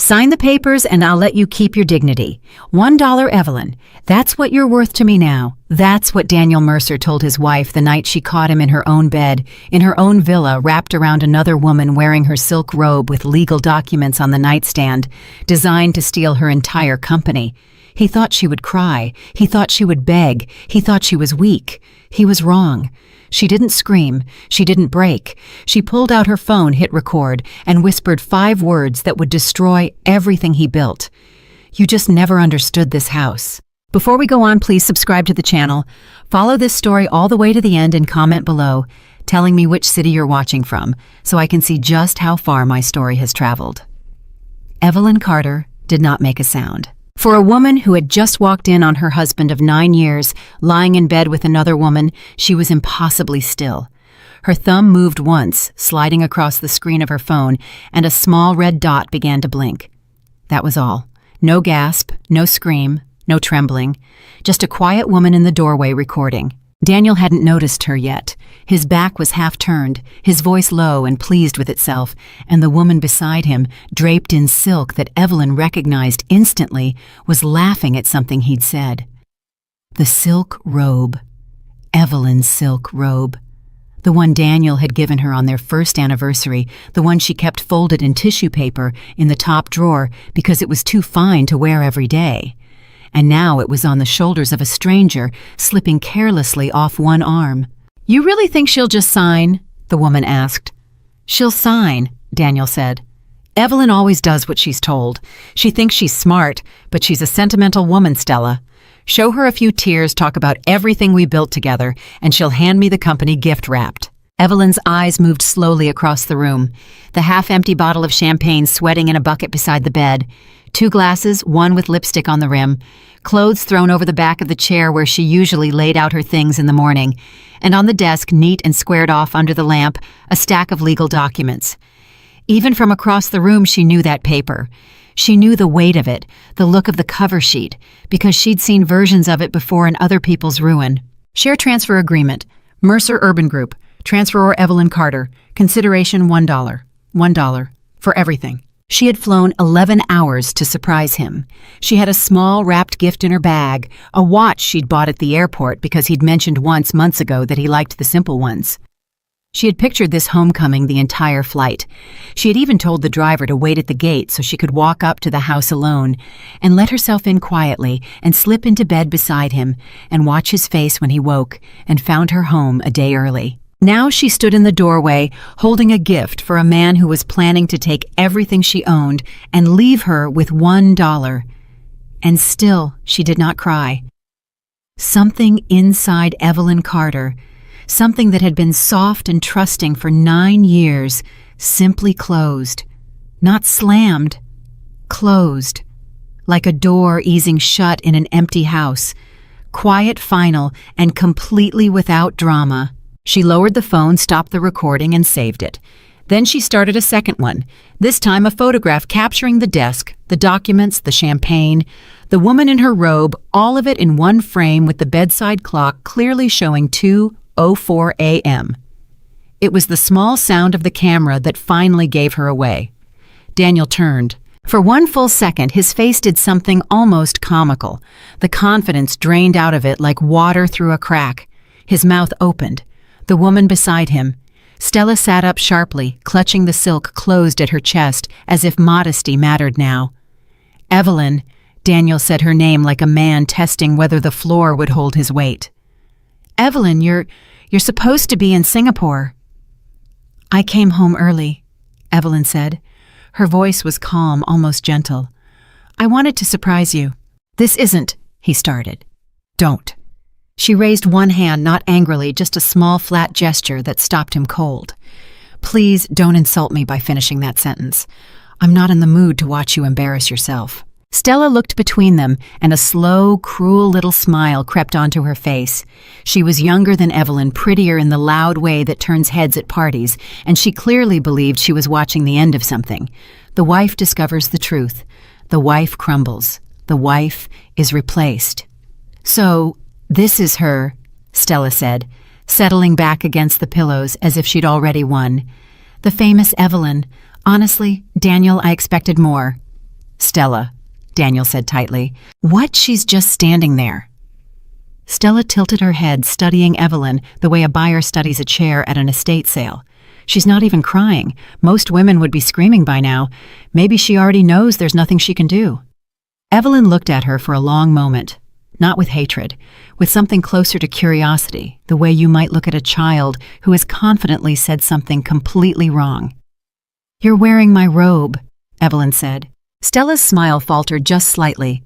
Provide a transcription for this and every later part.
Sign the papers and I'll let you keep your dignity. $1, Evelyn. That's what you're worth to me now. That's what Daniel Mercer told his wife the night she caught him in her own bed, in her own villa, wrapped around another woman wearing her silk robe with legal documents on the nightstand, designed to steal her entire company. He thought she would cry. He thought she would beg. He thought she was weak. He was wrong. She didn't scream. She didn't break. She pulled out her phone, hit record, and whispered 5 words that would destroy everything he built. You just never understood this house. Before we go on, please subscribe to the channel. Follow this story all the way to the end and comment below, telling me which city you're watching from, so I can see just how far my story has traveled. Evelyn Carter did not make a sound. For a woman who had just walked in on her husband of 9 years, lying in bed with another woman, she was impossibly still. Her thumb moved once, sliding across the screen of her phone, and a small red dot began to blink. That was all. No gasp, no scream, no trembling. Just a quiet woman in the doorway recording. Daniel hadn't noticed her yet. His back was half turned, his voice low and pleased with itself, and the woman beside him, draped in silk that Evelyn recognized instantly, was laughing at something he'd said. The silk robe. Evelyn's silk robe. The one Daniel had given her on their first anniversary, the one she kept folded in tissue paper in the top drawer because it was too fine to wear every day. And now it was on the shoulders of a stranger, slipping carelessly off one arm. "You really think she'll just sign?" the woman asked. "She'll sign," Daniel said. "Evelyn always does what she's told. She thinks she's smart, but she's a sentimental woman, Stella. Show her a few tears, talk about everything we built together, and she'll hand me the company gift-wrapped." Evelyn's eyes moved slowly across the room, the half-empty bottle of champagne sweating in a bucket beside the bed, 2 glasses, one with lipstick on the rim, clothes thrown over the back of the chair where she usually laid out her things in the morning, and on the desk, neat and squared off under the lamp, a stack of legal documents. Even from across the room, she knew that paper. She knew the weight of it, the look of the cover sheet, because she'd seen versions of it before in other people's ruin. Share transfer agreement. Mercer Urban Group. Transferor Evelyn Carter. Consideration $1. $1 for everything. She had flown 11 hours to surprise him. She had a small wrapped gift in her bag, a watch she'd bought at the airport because he'd mentioned once months ago that he liked the simple ones. She had pictured this homecoming the entire flight. She had even told the driver to wait at the gate so she could walk up to the house alone and let herself in quietly and slip into bed beside him and watch his face when he woke and found her home a day early. Now she stood in the doorway, holding a gift for a man who was planning to take everything she owned and leave her with $1. And still, she did not cry. Something inside Evelyn Carter, something that had been soft and trusting for 9 years, simply closed. Not slammed, closed. Like a door easing shut in an empty house. Quiet, final, and completely without drama. She lowered the phone, stopped the recording, and saved it. Then she started a second one, this time a photograph capturing the desk, the documents, the champagne, the woman in her robe, all of it in one frame with the bedside clock clearly showing 2:04 a.m. It was the small sound of the camera that finally gave her away. Daniel turned. For one full second, his face did something almost comical. The confidence drained out of it like water through a crack. His mouth opened. The woman beside him. Stella sat up sharply, clutching the silk closed at her chest, as if modesty mattered now. "Evelyn," Daniel said her name like a man testing whether the floor would hold his weight. "Evelyn, you're supposed to be in Singapore." "I came home early," Evelyn said. Her voice was calm, almost gentle. "I wanted to surprise you." "This isn't," he started. "Don't." She raised one hand, not angrily, just a small, flat gesture that stopped him cold. "Please don't insult me by finishing that sentence. I'm not in the mood to watch you embarrass yourself." Stella looked between them, and a slow, cruel little smile crept onto her face. She was younger than Evelyn, prettier in the loud way that turns heads at parties, and she clearly believed she was watching the end of something. The wife discovers the truth. The wife crumbles. The wife is replaced. "So, this is her," Stella said, settling back against the pillows as if she'd already won. "The famous Evelyn. Honestly, Daniel, I expected more." Stella, Daniel said tightly. What? She's just standing there. Stella tilted her head, studying Evelyn the way a buyer studies a chair at an estate sale. She's not even crying. Most women would be screaming by now. Maybe she already knows there's nothing she can do. Evelyn looked at her for a long moment, not with hatred, with something closer to curiosity, the way you might look at a child who has confidently said something completely wrong. "You're wearing my robe," Evelyn said. Stella's smile faltered just slightly.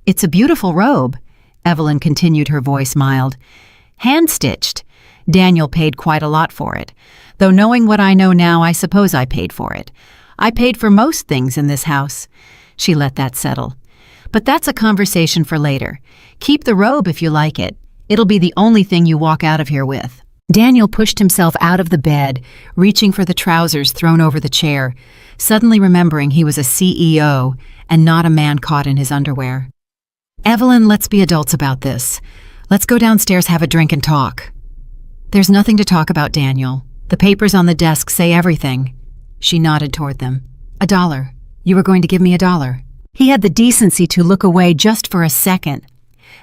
"It's a beautiful robe," Evelyn continued, her voice mild. "Hand-stitched. Daniel paid quite a lot for it. Though knowing what I know now, I suppose I paid for it. I paid for most things in this house." She let that settle. "But that's a conversation for later. Keep the robe if you like it. It'll be the only thing you walk out of here with." Daniel pushed himself out of the bed, reaching for the trousers thrown over the chair, suddenly remembering he was a CEO and not a man caught in his underwear. "Evelyn, let's be adults about this. Let's go downstairs, have a drink, and talk." "There's nothing to talk about, Daniel. The papers on the desk say everything." She nodded toward them. $1. You were going to give me $1. He had the decency to look away just for a second.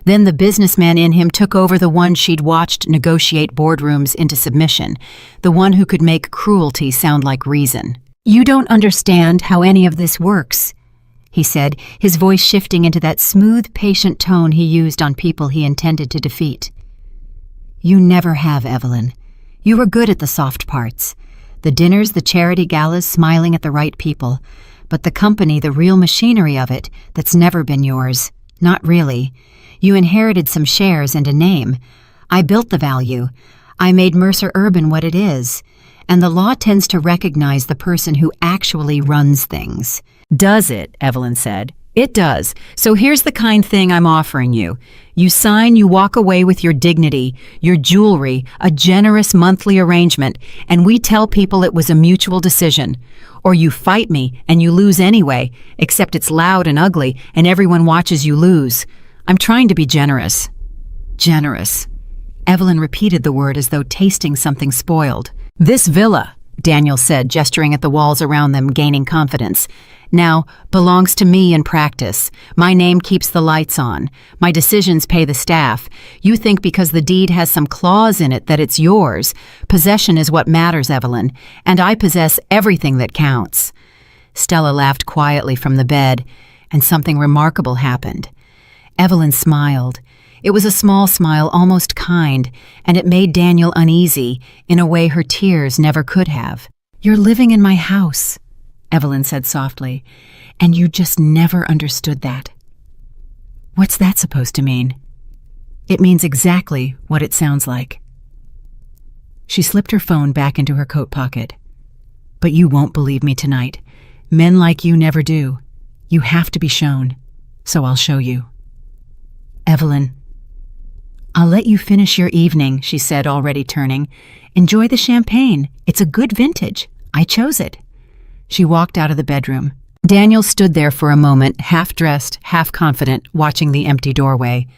Then the businessman in him took over, the one she'd watched negotiate boardrooms into submission, the one who could make cruelty sound like reason. "You don't understand how any of this works," he said, his voice shifting into that smooth, patient tone he used on people he intended to defeat. "You never have, Evelyn. You were good at the soft parts. The dinners, the charity galas, smiling at the right people. But the company, the real machinery of it, that's never been yours. Not really. You inherited some shares and a name. I built the value. I made Mercer Urban what it is. And the law tends to recognize the person who actually runs things." "Does it?" Evelyn said. "It does. So here's the kind thing I'm offering you. You sign, you walk away with your dignity, your jewelry, a generous monthly arrangement, and we tell people it was a mutual decision. Or you fight me and you lose anyway, except it's loud and ugly and everyone watches you lose. I'm trying to be generous." "Generous." Evelyn repeated the word as though tasting something spoiled. "This villa," Daniel said, gesturing at the walls around them, gaining confidence, "now belongs to me in practice. My name keeps the lights on. My decisions pay the staff. You think because the deed has some clause in it that it's yours. Possession is what matters, Evelyn, and I possess everything that counts." Stella laughed quietly from the bed, and something remarkable happened. Evelyn smiled. It was a small smile, almost kind, and it made Daniel uneasy in a way her tears never could have. "You're living in my house," Evelyn said softly, "and you just never understood that." "What's that supposed to mean?" "It means exactly what it sounds like." She slipped her phone back into her coat pocket. "But you won't believe me tonight. Men like you never do. You have to be shown, so I'll show you." "Evelyn." "I'll let you finish your evening," she said, already turning. "Enjoy the champagne. It's a good vintage. I chose it." She walked out of the bedroom. Daniel stood there for a moment, half-dressed, half-confident, watching the empty doorway.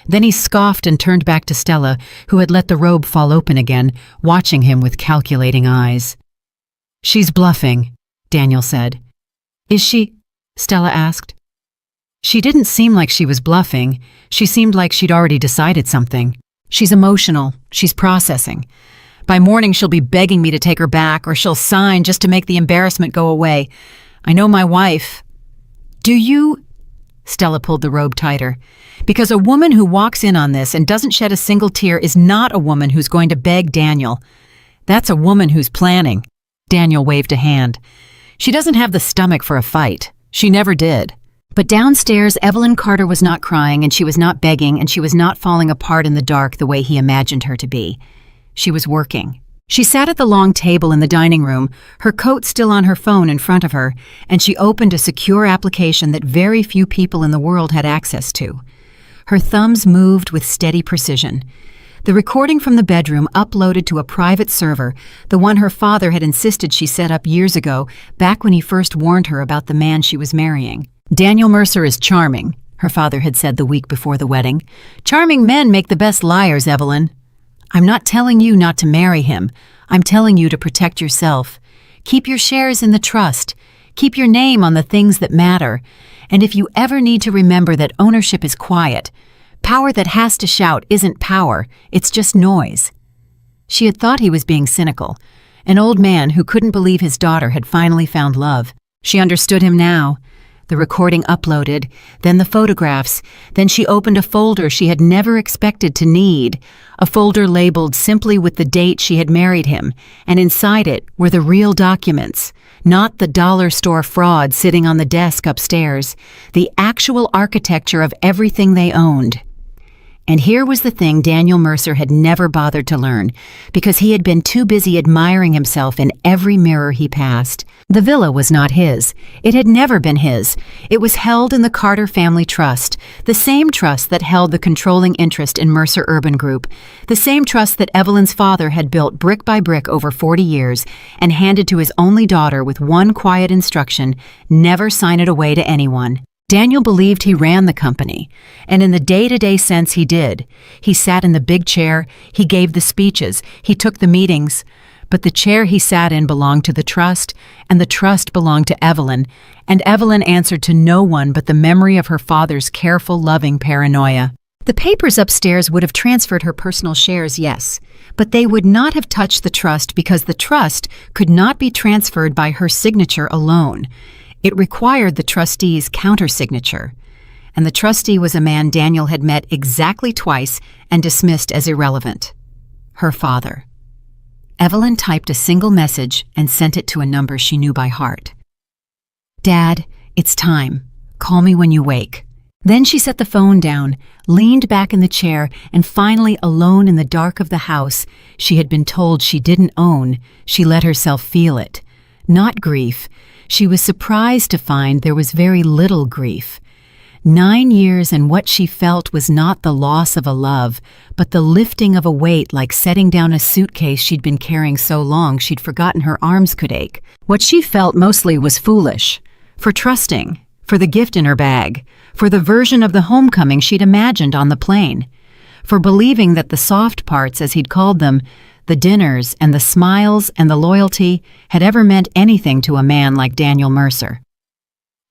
Then he scoffed and turned back to Stella, who had let the robe fall open again, watching him with calculating eyes. "She's bluffing," Daniel said. "Is she?" Stella asked. She didn't seem like she was bluffing. She seemed like she'd already decided something. "She's emotional. She's processing. By morning she'll be begging me to take her back, or she'll sign just to make the embarrassment go away. I know my wife." "Do you?" Stella pulled the robe tighter. "Because a woman who walks in on this and doesn't shed a single tear is not a woman who's going to beg Daniel. That's a woman who's planning." Daniel waved a hand. "She doesn't have the stomach for a fight. She never did." But downstairs, Evelyn Carter was not crying, and she was not begging, and she was not falling apart in the dark the way he imagined her to be. She was working. She sat at the long table in the dining room, her coat still on her phone in front of her, and she opened a secure application that very few people in the world had access to. Her thumbs moved with steady precision. The recording from the bedroom uploaded to a private server, the one her father had insisted she set up years ago, back when he first warned her about the man she was marrying. "Daniel Mercer is charming," her father had said the week before the wedding. "Charming men make the best liars, Evelyn. I'm not telling you not to marry him. I'm telling you to protect yourself. Keep your shares in the trust. Keep your name on the things that matter. And if you ever need to remember that ownership is quiet, power that has to shout isn't power, it's just noise. She had thought he was being cynical, an old man who couldn't believe his daughter had finally found love. She understood him now. The recording uploaded, then the photographs, then she opened a folder she had never expected to need, a folder labeled simply with the date she had married him, and inside it were the real documents, not the dollar store fraud sitting on the desk upstairs, the actual architecture of everything they owned. And here was the thing Daniel Mercer had never bothered to learn, because he had been too busy admiring himself in every mirror he passed. The villa was not his. It had never been his. It was held in the Carter Family Trust, the same trust that held the controlling interest in Mercer Urban Group, the same trust that Evelyn's father had built brick by brick over 40 years and handed to his only daughter with one quiet instruction: never sign it away to anyone. Daniel believed he ran the company, and in the day-to-day sense he did. He sat in the big chair, he gave the speeches, he took the meetings, but the chair he sat in belonged to the trust, and the trust belonged to Evelyn, and Evelyn answered to no one but the memory of her father's careful, loving paranoia. The papers upstairs would have transferred her personal shares, yes, but they would not have touched the trust because the trust could not be transferred by her signature alone. It required the trustee's countersignature, and the trustee was a man Daniel had met exactly twice and dismissed as irrelevant: her father. Evelyn typed a single message and sent it to a number she knew by heart. "Dad, it's time. Call me when you wake." Then she set the phone down, leaned back in the chair, and finally, alone in the dark of the house she had been told she didn't own, she let herself feel it. Not grief. She was surprised to find there was very little grief. 9 years, and what she felt was not the loss of a love, but the lifting of a weight, like setting down a suitcase she'd been carrying so long she'd forgotten her arms could ache. What she felt mostly was foolish, for trusting, for the gift in her bag, for the version of the homecoming she'd imagined on the plane, for believing that the soft parts, as he'd called them, the dinners and the smiles and the loyalty, had ever meant anything to a man like Daniel Mercer.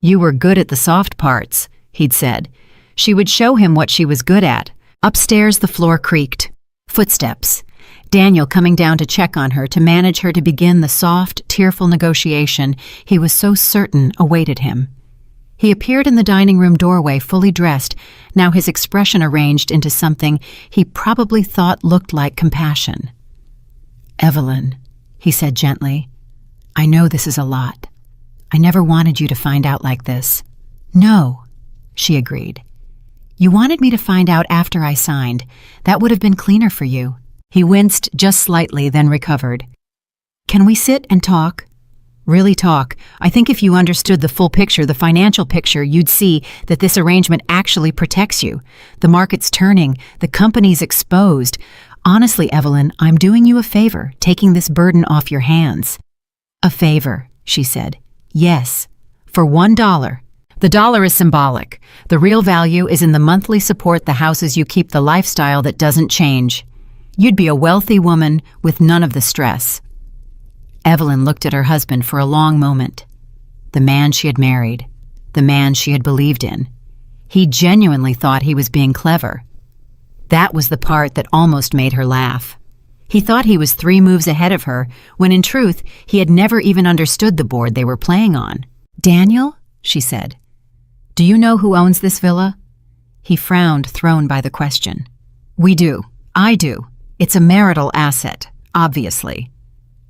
"You were good at the soft parts," he'd said. She would show him what she was good at. Upstairs the floor creaked. Footsteps. Daniel coming down to check on her, to manage her, to begin the soft, tearful negotiation he was so certain awaited him. He appeared in the dining room doorway fully dressed, now his expression arranged into something he probably thought looked like compassion. "Evelyn," he said gently, "I know this is a lot. I never wanted you to find out like this." "No," she agreed. "You wanted me to find out after I signed. That would have been cleaner for you." He winced just slightly, then recovered. "Can we sit and talk?" "Really talk. I think if you understood the full picture, the financial picture, you'd see that this arrangement actually protects you. The market's turning. The company's exposed. Honestly, Evelyn, I'm doing you a favor, taking this burden off your hands." "A favor," she said. "Yes, for $1. The dollar is symbolic. The real value is in the monthly support the houses you keep, the lifestyle that doesn't change. You'd be a wealthy woman with none of the stress." Evelyn looked at her husband for a long moment. The man she had married, the man she had believed in. He genuinely thought he was being clever. That was the part that almost made her laugh. He thought he was 3 moves ahead of her, when in truth he had never even understood the board they were playing on. "Daniel," she said, "do you know who owns this villa?" He frowned, thrown by the question. "We do. I do. It's a marital asset, obviously.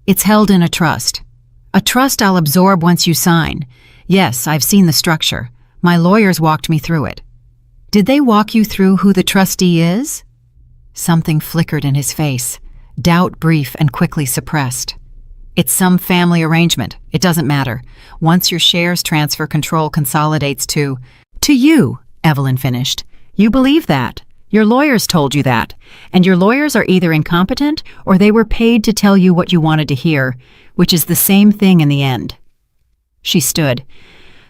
It's held in a trust. A trust I'll absorb once you sign. Yes, I've seen the structure. My lawyers walked me through it." "Did they walk you through who the trustee is?" Something flickered in his face, doubt brief and quickly suppressed. "It's some family arrangement. It doesn't matter. Once your shares transfer, control consolidates to you," Evelyn finished. "You believe that. Your lawyers told you that. And your lawyers are either incompetent or they were paid to tell you what you wanted to hear, which is the same thing in the end." She stood.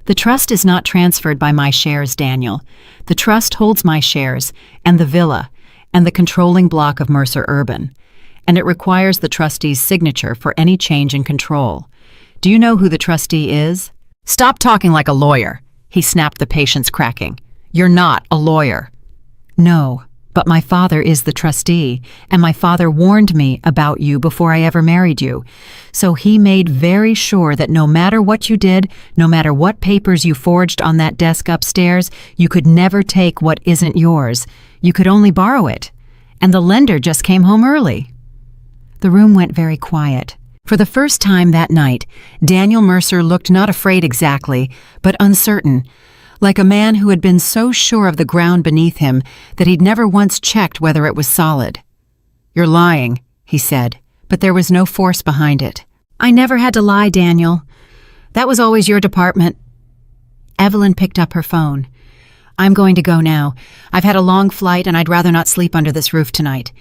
"The trust is not transferred by my shares, Daniel. The trust holds my shares, and the villa, and the controlling block of Mercer Urban. And it requires the trustee's signature for any change in control. Do you know who the trustee is?" "Stop talking like a lawyer," he snapped, the patience cracking. "You're not a lawyer." "No, but my father is the trustee, and my father warned me about you before I ever married you. So he made very sure that no matter what you did, no matter what papers you forged on that desk upstairs, you could never take what isn't yours. You could only borrow it. And the lender just came home early." The room went very quiet. For the first time that night, Daniel Mercer looked not afraid exactly, but uncertain, like a man who had been so sure of the ground beneath him that he'd never once checked whether it was solid. "You're lying," he said, but there was no force behind it. "I never had to lie, Daniel. That was always your department." Evelyn picked up her phone. "I'm going to go now. I've had a long flight and I'd rather not sleep under this roof tonight.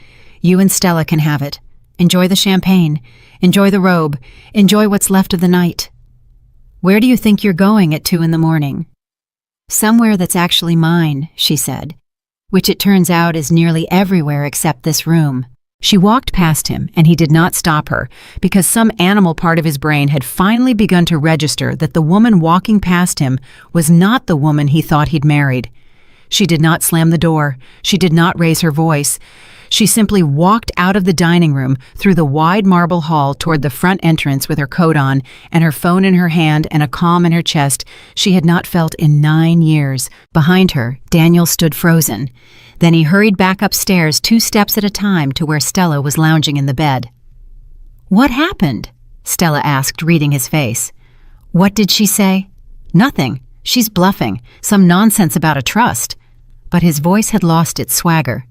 You and Stella can have it. Enjoy the champagne. Enjoy the robe. Enjoy what's left of the night." "Where do you think you're going at 2 a.m? "Somewhere that's actually mine," she said, "which it turns out is nearly everywhere except this room." She walked past him, and he did not stop her, because some animal part of his brain had finally begun to register that the woman walking past him was not the woman he thought he'd married. She did not slam the door. She did not raise her voice. She simply walked out of the dining room through the wide marble hall toward the front entrance with her coat on and her phone in her hand and a calm in her chest she had not felt in 9 years. Behind her, Daniel stood frozen. Then he hurried back upstairs 2 steps at a time to where Stella was lounging in the bed. "What happened?" Stella asked, reading his face. "What did she say?" "Nothing. She's bluffing. Some nonsense about a trust." But his voice had lost its swagger.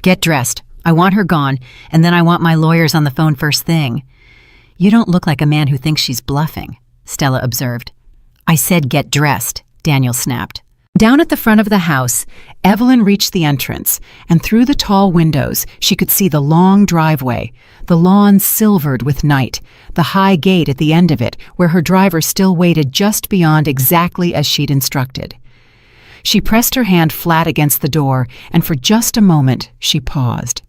"Get dressed. I want her gone, and then I want my lawyers on the phone first thing." "You don't look like a man who thinks she's bluffing," Stella observed. "I said get dressed," Daniel snapped. Down at the front of the house, Evelyn reached the entrance, and through the tall windows she could see the long driveway, the lawn silvered with night, the high gate at the end of it where her driver still waited just beyond exactly as she'd instructed. She pressed her hand flat against the door, and for just a moment she paused.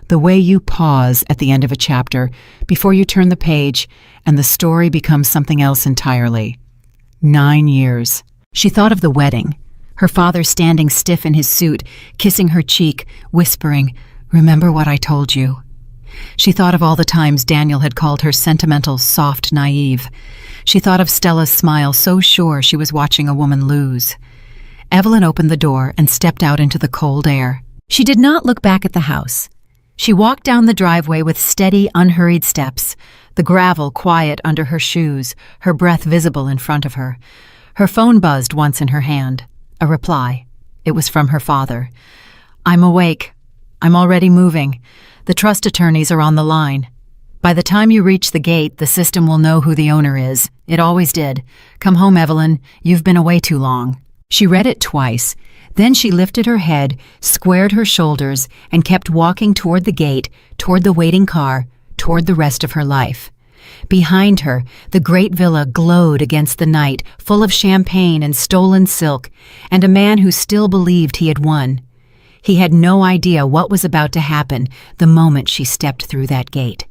The way you pause at the end of a chapter, before you turn the page, and the story becomes something else entirely. 9 years. She thought of the wedding, her father standing stiff in his suit, kissing her cheek, whispering, "Remember what I told you." She thought of all the times Daniel had called her sentimental, soft, naive. She thought of Stella's smile, so sure she was watching a woman lose. Evelyn opened the door and stepped out into the cold air. She did not look back at the house. She walked down the driveway with steady, unhurried steps, the gravel quiet under her shoes, her breath visible in front of her. Her phone buzzed once in her hand. A reply. It was from her father. "I'm awake. I'm already moving. The trust attorneys are on the line. By the time you reach the gate, the system will know who the owner is. It always did. Come home, Evelyn. You've been away too long." She read it twice. Then she lifted her head, squared her shoulders, and kept walking toward the gate, toward the waiting car, toward the rest of her life. Behind her, the great villa glowed against the night, full of champagne and stolen silk, and a man who still believed he had won. He had no idea what was about to happen the moment she stepped through that gate.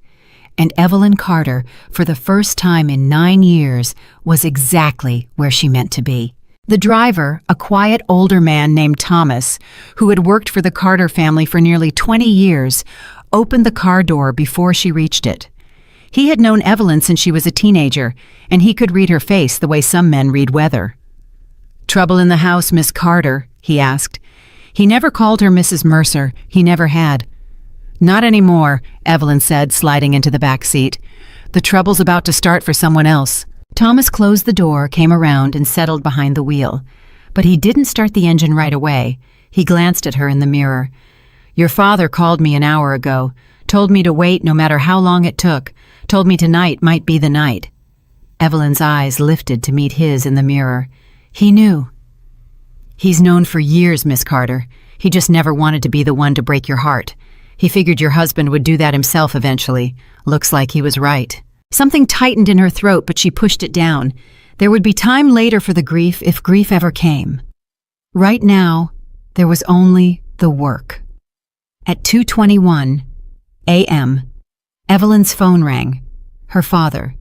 And Evelyn Carter, for the first time in 9 years, was exactly where she meant to be. The driver, a quiet older man named Thomas, who had worked for the Carter family for nearly 20 years, opened the car door before she reached it. He had known Evelyn since she was a teenager, and he could read her face the way some men read weather. "Trouble in the house, Miss Carter?" he asked. He never called her Mrs. Mercer. He never had. "Not anymore," Evelyn said, sliding into the back seat. "The trouble's about to start for someone else." Thomas closed the door, came around, and settled behind the wheel. But he didn't start the engine right away. He glanced at her in the mirror. "Your father called me an hour ago, told me to wait no matter how long it took, told me tonight might be the night." Evelyn's eyes lifted to meet his in the mirror. He knew. "He's known for years, Miss Carter. He just never wanted to be the one to break your heart. He figured your husband would do that himself eventually. Looks like he was right." Something tightened in her throat, but she pushed it down. There would be time later for the grief, if grief ever came. Right now, there was only the work. At 2:21 a.m., Evelyn's phone rang. Her father.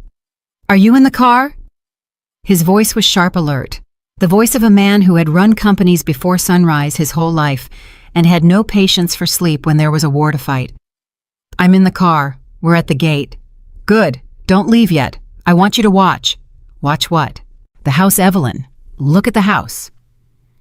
"Are you in the car?" His voice was sharp alert, the voice of a man who had run companies before sunrise his whole life and had no patience for sleep when there was a war to fight. "I'm in the car. We're at the gate." "Good. Don't leave yet. I want you to watch." "Watch what?" "The house, Evelyn. Look at the house."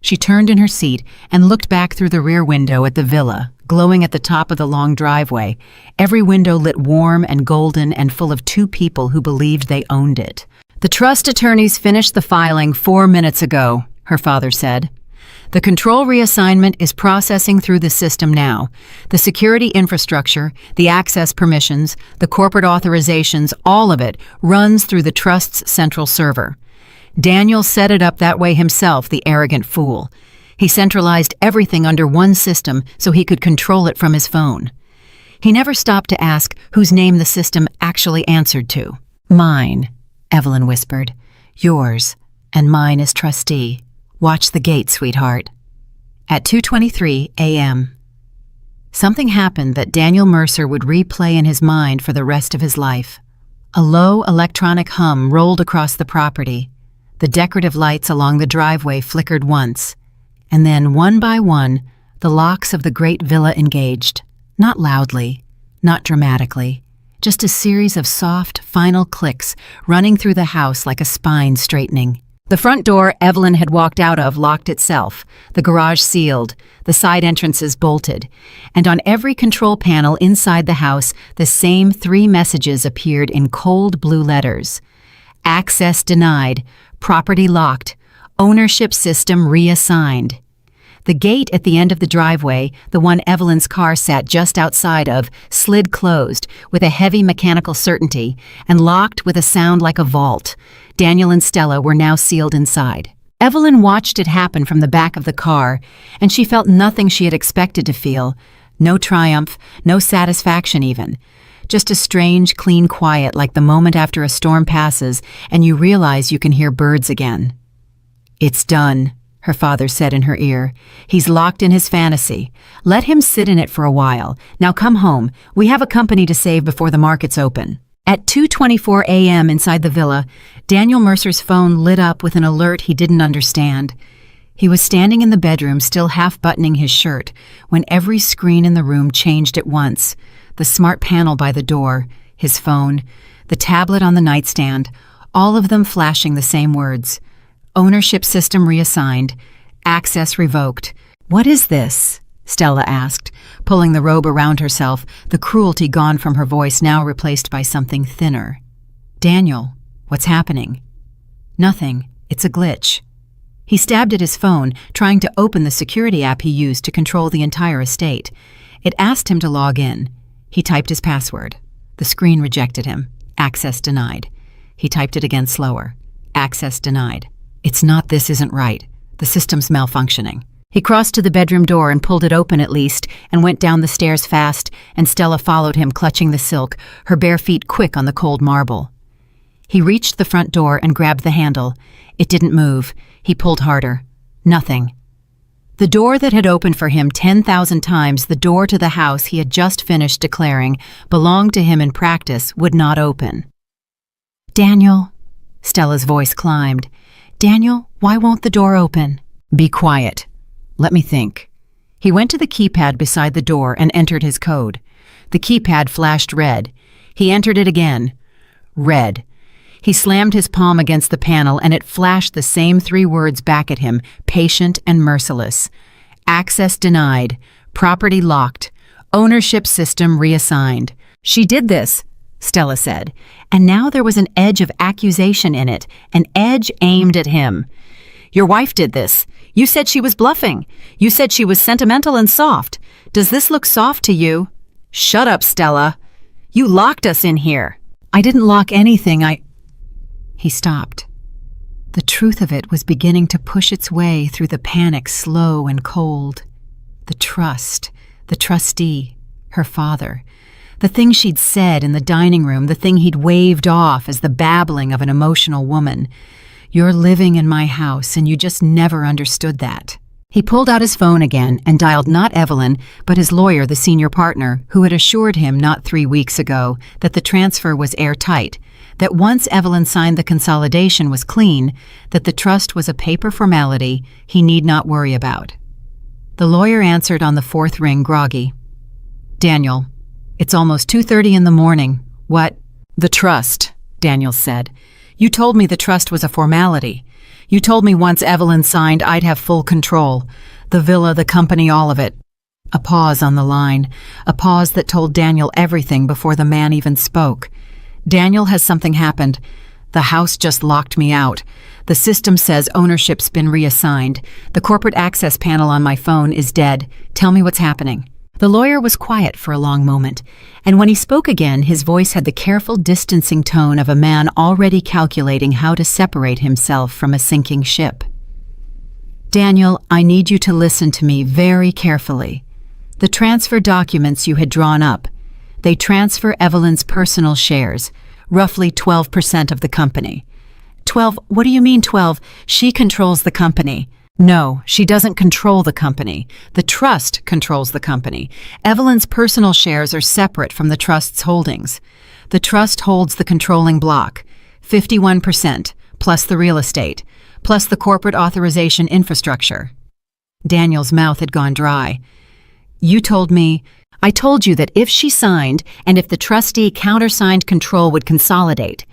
She turned in her seat and looked back through the rear window at the villa, glowing at the top of the long driveway, every window lit warm and golden and full of two people who believed they owned it. "The trust attorneys finished the filing 4 minutes ago," her father said. "The control reassignment is processing through the system now. The security infrastructure, the access permissions, the corporate authorizations, all of it runs through the trust's central server. Daniel set it up that way himself, the arrogant fool. He centralized everything under one system so he could control it from his phone. He never stopped to ask whose name the system actually answered to. "Mine," Evelyn whispered. "Yours, and mine as trustee. Watch the gate, sweetheart." At 2:23 a.m., something happened that Daniel Mercer would replay in his mind for the rest of his life. A low electronic hum rolled across the property. The decorative lights along the driveway flickered once, and then, one by one, the locks of the great villa engaged. Not loudly, not dramatically, just a series of soft, final clicks running through the house like a spine straightening. The front door Evelyn had walked out of locked itself, the garage sealed, the side entrances bolted, and on every control panel inside the house, the same 3 messages appeared in cold blue letters. Access denied, property locked, ownership system reassigned. The gate at the end of the driveway, the one Evelyn's car sat just outside of, slid closed with a heavy mechanical certainty and locked with a sound like a vault. Daniel and Stella were now sealed inside. Evelyn watched it happen from the back of the car, and she felt nothing she had expected to feel. No triumph, no satisfaction even. Just a strange, clean quiet like the moment after a storm passes and you realize you can hear birds again. "It's done," her father said in her ear. "He's locked in his fantasy. Let him sit in it for a while. Now come home. We have a company to save before the markets open." At 2:24 a.m. inside the villa, Daniel Mercer's phone lit up with an alert he didn't understand. He was standing in the bedroom, still half-buttoning his shirt, when every screen in the room changed at once. The smart panel by the door, his phone, the tablet on the nightstand, all of them flashing the same words. Ownership system reassigned. Access revoked. "What is this?" Stella asked, pulling the robe around herself, the cruelty gone from her voice now replaced by something thinner. "Daniel, what's happening?" "Nothing. It's a glitch." He stabbed at his phone, trying to open the security app he used to control the entire estate. It asked him to log in. He typed his password. The screen rejected him. Access denied. He typed it again slower. Access denied. This isn't right. The system's malfunctioning." He crossed to the bedroom door and pulled it open at least, and went down the stairs fast, and Stella followed him, clutching the silk, her bare feet quick on the cold marble. He reached the front door and grabbed the handle. It didn't move. He pulled harder. Nothing. The door that had opened for him 10,000 times, the door to the house he had just finished declaring belonged to him in practice, would not open. "Daniel," Stella's voice climbed. "Daniel, why won't the door open?" "Be quiet. Let me think." He went to the keypad beside the door and entered his code. The keypad flashed red. He entered it again. Red. He slammed his palm against the panel and it flashed the same 3 words back at him, patient and merciless. Access denied. Property locked. Ownership system reassigned. "She did this," Stella said, and now there was an edge of accusation in it, an edge aimed at him. "Your wife did this. You said she was bluffing. You said she was sentimental and soft. Does this look soft to you?" "Shut up, Stella. You locked us in here." "I didn't lock anything. He stopped. The truth of it was beginning to push its way through the panic, slow and cold. The trust, the trustee, her father, the thing she'd said in the dining room, the thing he'd waved off as the babbling of an emotional woman. "You're living in my house and you just never understood that." He pulled out his phone again and dialed not Evelyn, but his lawyer, the senior partner, who had assured him not 3 weeks ago that the transfer was airtight, that once Evelyn signed the consolidation was clean, that the trust was a paper formality he need not worry about. The lawyer answered on the fourth ring, groggy. "Daniel, it's almost 2:30 in the morning. What?" "The trust," Daniel said. "You told me the trust was a formality. You told me once Evelyn signed I'd have full control. The villa, the company, all of it." A pause on the line, a pause that told Daniel everything before the man even spoke. "Daniel, has something happened? The house just locked me out. The system says ownership's been reassigned. The corporate access panel on my phone is dead. Tell me what's happening." The lawyer was quiet for a long moment, and when he spoke again, his voice had the careful, distancing tone of a man already calculating how to separate himself from a sinking ship. "Daniel, I need you to listen to me very carefully. The transfer documents you had drawn up, they transfer Evelyn's personal shares, roughly 12% of the company." 12? What do you mean 12? She controls the company. "No, she doesn't control the company. The trust controls the company. Evelyn's personal shares are separate from the trust's holdings. The trust holds the controlling block, 51%, plus the real estate, plus the corporate authorization infrastructure." Daniel's mouth had gone dry. "You told me—" "I told you that if she signed and if the trustee countersigned, control would consolidate.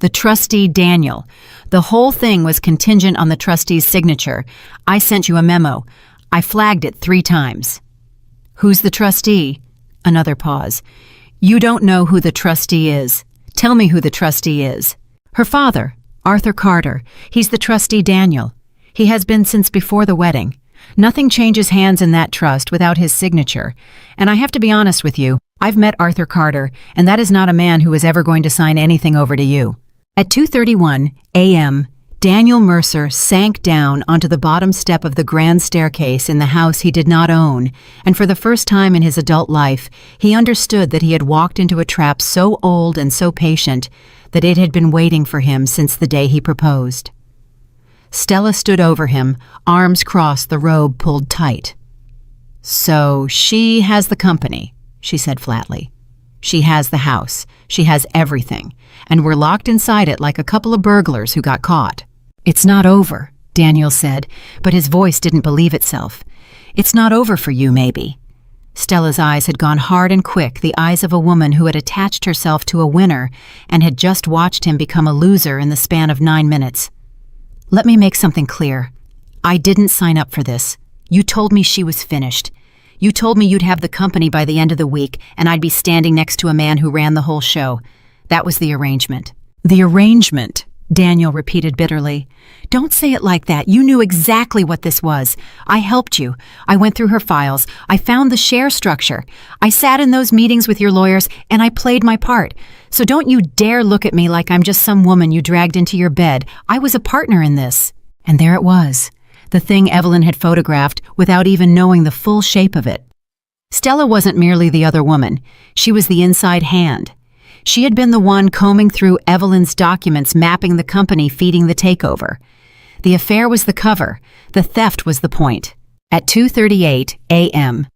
The trustee, Daniel. The whole thing was contingent on the trustee's signature. I sent you a memo. I flagged it 3 times. "Who's the trustee?" Another pause. "You don't know who the trustee is. Tell me who the trustee is." "Her father, Arthur Carter. He's the trustee, Daniel. He has been since before the wedding. Nothing changes hands in that trust without his signature. And I have to be honest with you, I've met Arthur Carter, and that is not a man who is ever going to sign anything over to you." At 2:31 a.m., Daniel Mercer sank down onto the bottom step of the grand staircase in the house he did not own, and for the first time in his adult life, he understood that he had walked into a trap so old and so patient that it had been waiting for him since the day he proposed. Stella stood over him, arms crossed, the robe pulled tight. "So she has the company," she said flatly. "She has the house. She has everything. And we're locked inside it like a couple of burglars who got caught." "It's not over," Daniel said, but his voice didn't believe itself. "It's not over for you, maybe." Stella's eyes had gone hard and quick, the eyes of a woman who had attached herself to a winner and had just watched him become a loser in the span of 9 minutes. "Let me make something clear. I didn't sign up for this. You told me she was finished. You told me you'd have the company by the end of the week, and I'd be standing next to a man who ran the whole show. That was the arrangement." "The arrangement," Daniel repeated bitterly. "Don't say it like that. You knew exactly what this was. I helped you. I went through her files. I found the share structure. I sat in those meetings with your lawyers, and I played my part. So don't you dare look at me like I'm just some woman you dragged into your bed. I was a partner in this." And there it was, the thing Evelyn had photographed without even knowing the full shape of it. Stella wasn't merely the other woman. She was the inside hand. She had been the one combing through Evelyn's documents, mapping the company, feeding the takeover. The affair was the cover. The theft was the point. At 2:38 a.m.,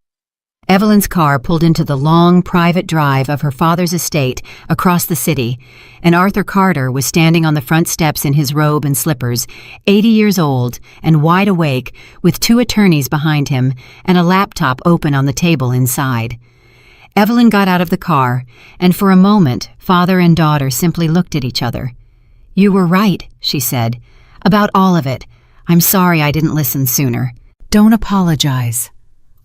Evelyn's car pulled into the long, private drive of her father's estate across the city, and Arthur Carter was standing on the front steps in his robe and slippers, 80 years old and wide awake, with 2 attorneys behind him and a laptop open on the table inside. Evelyn got out of the car, and for a moment, father and daughter simply looked at each other. "You were right," she said, "about all of it. I'm sorry I didn't listen sooner." "Don't apologize."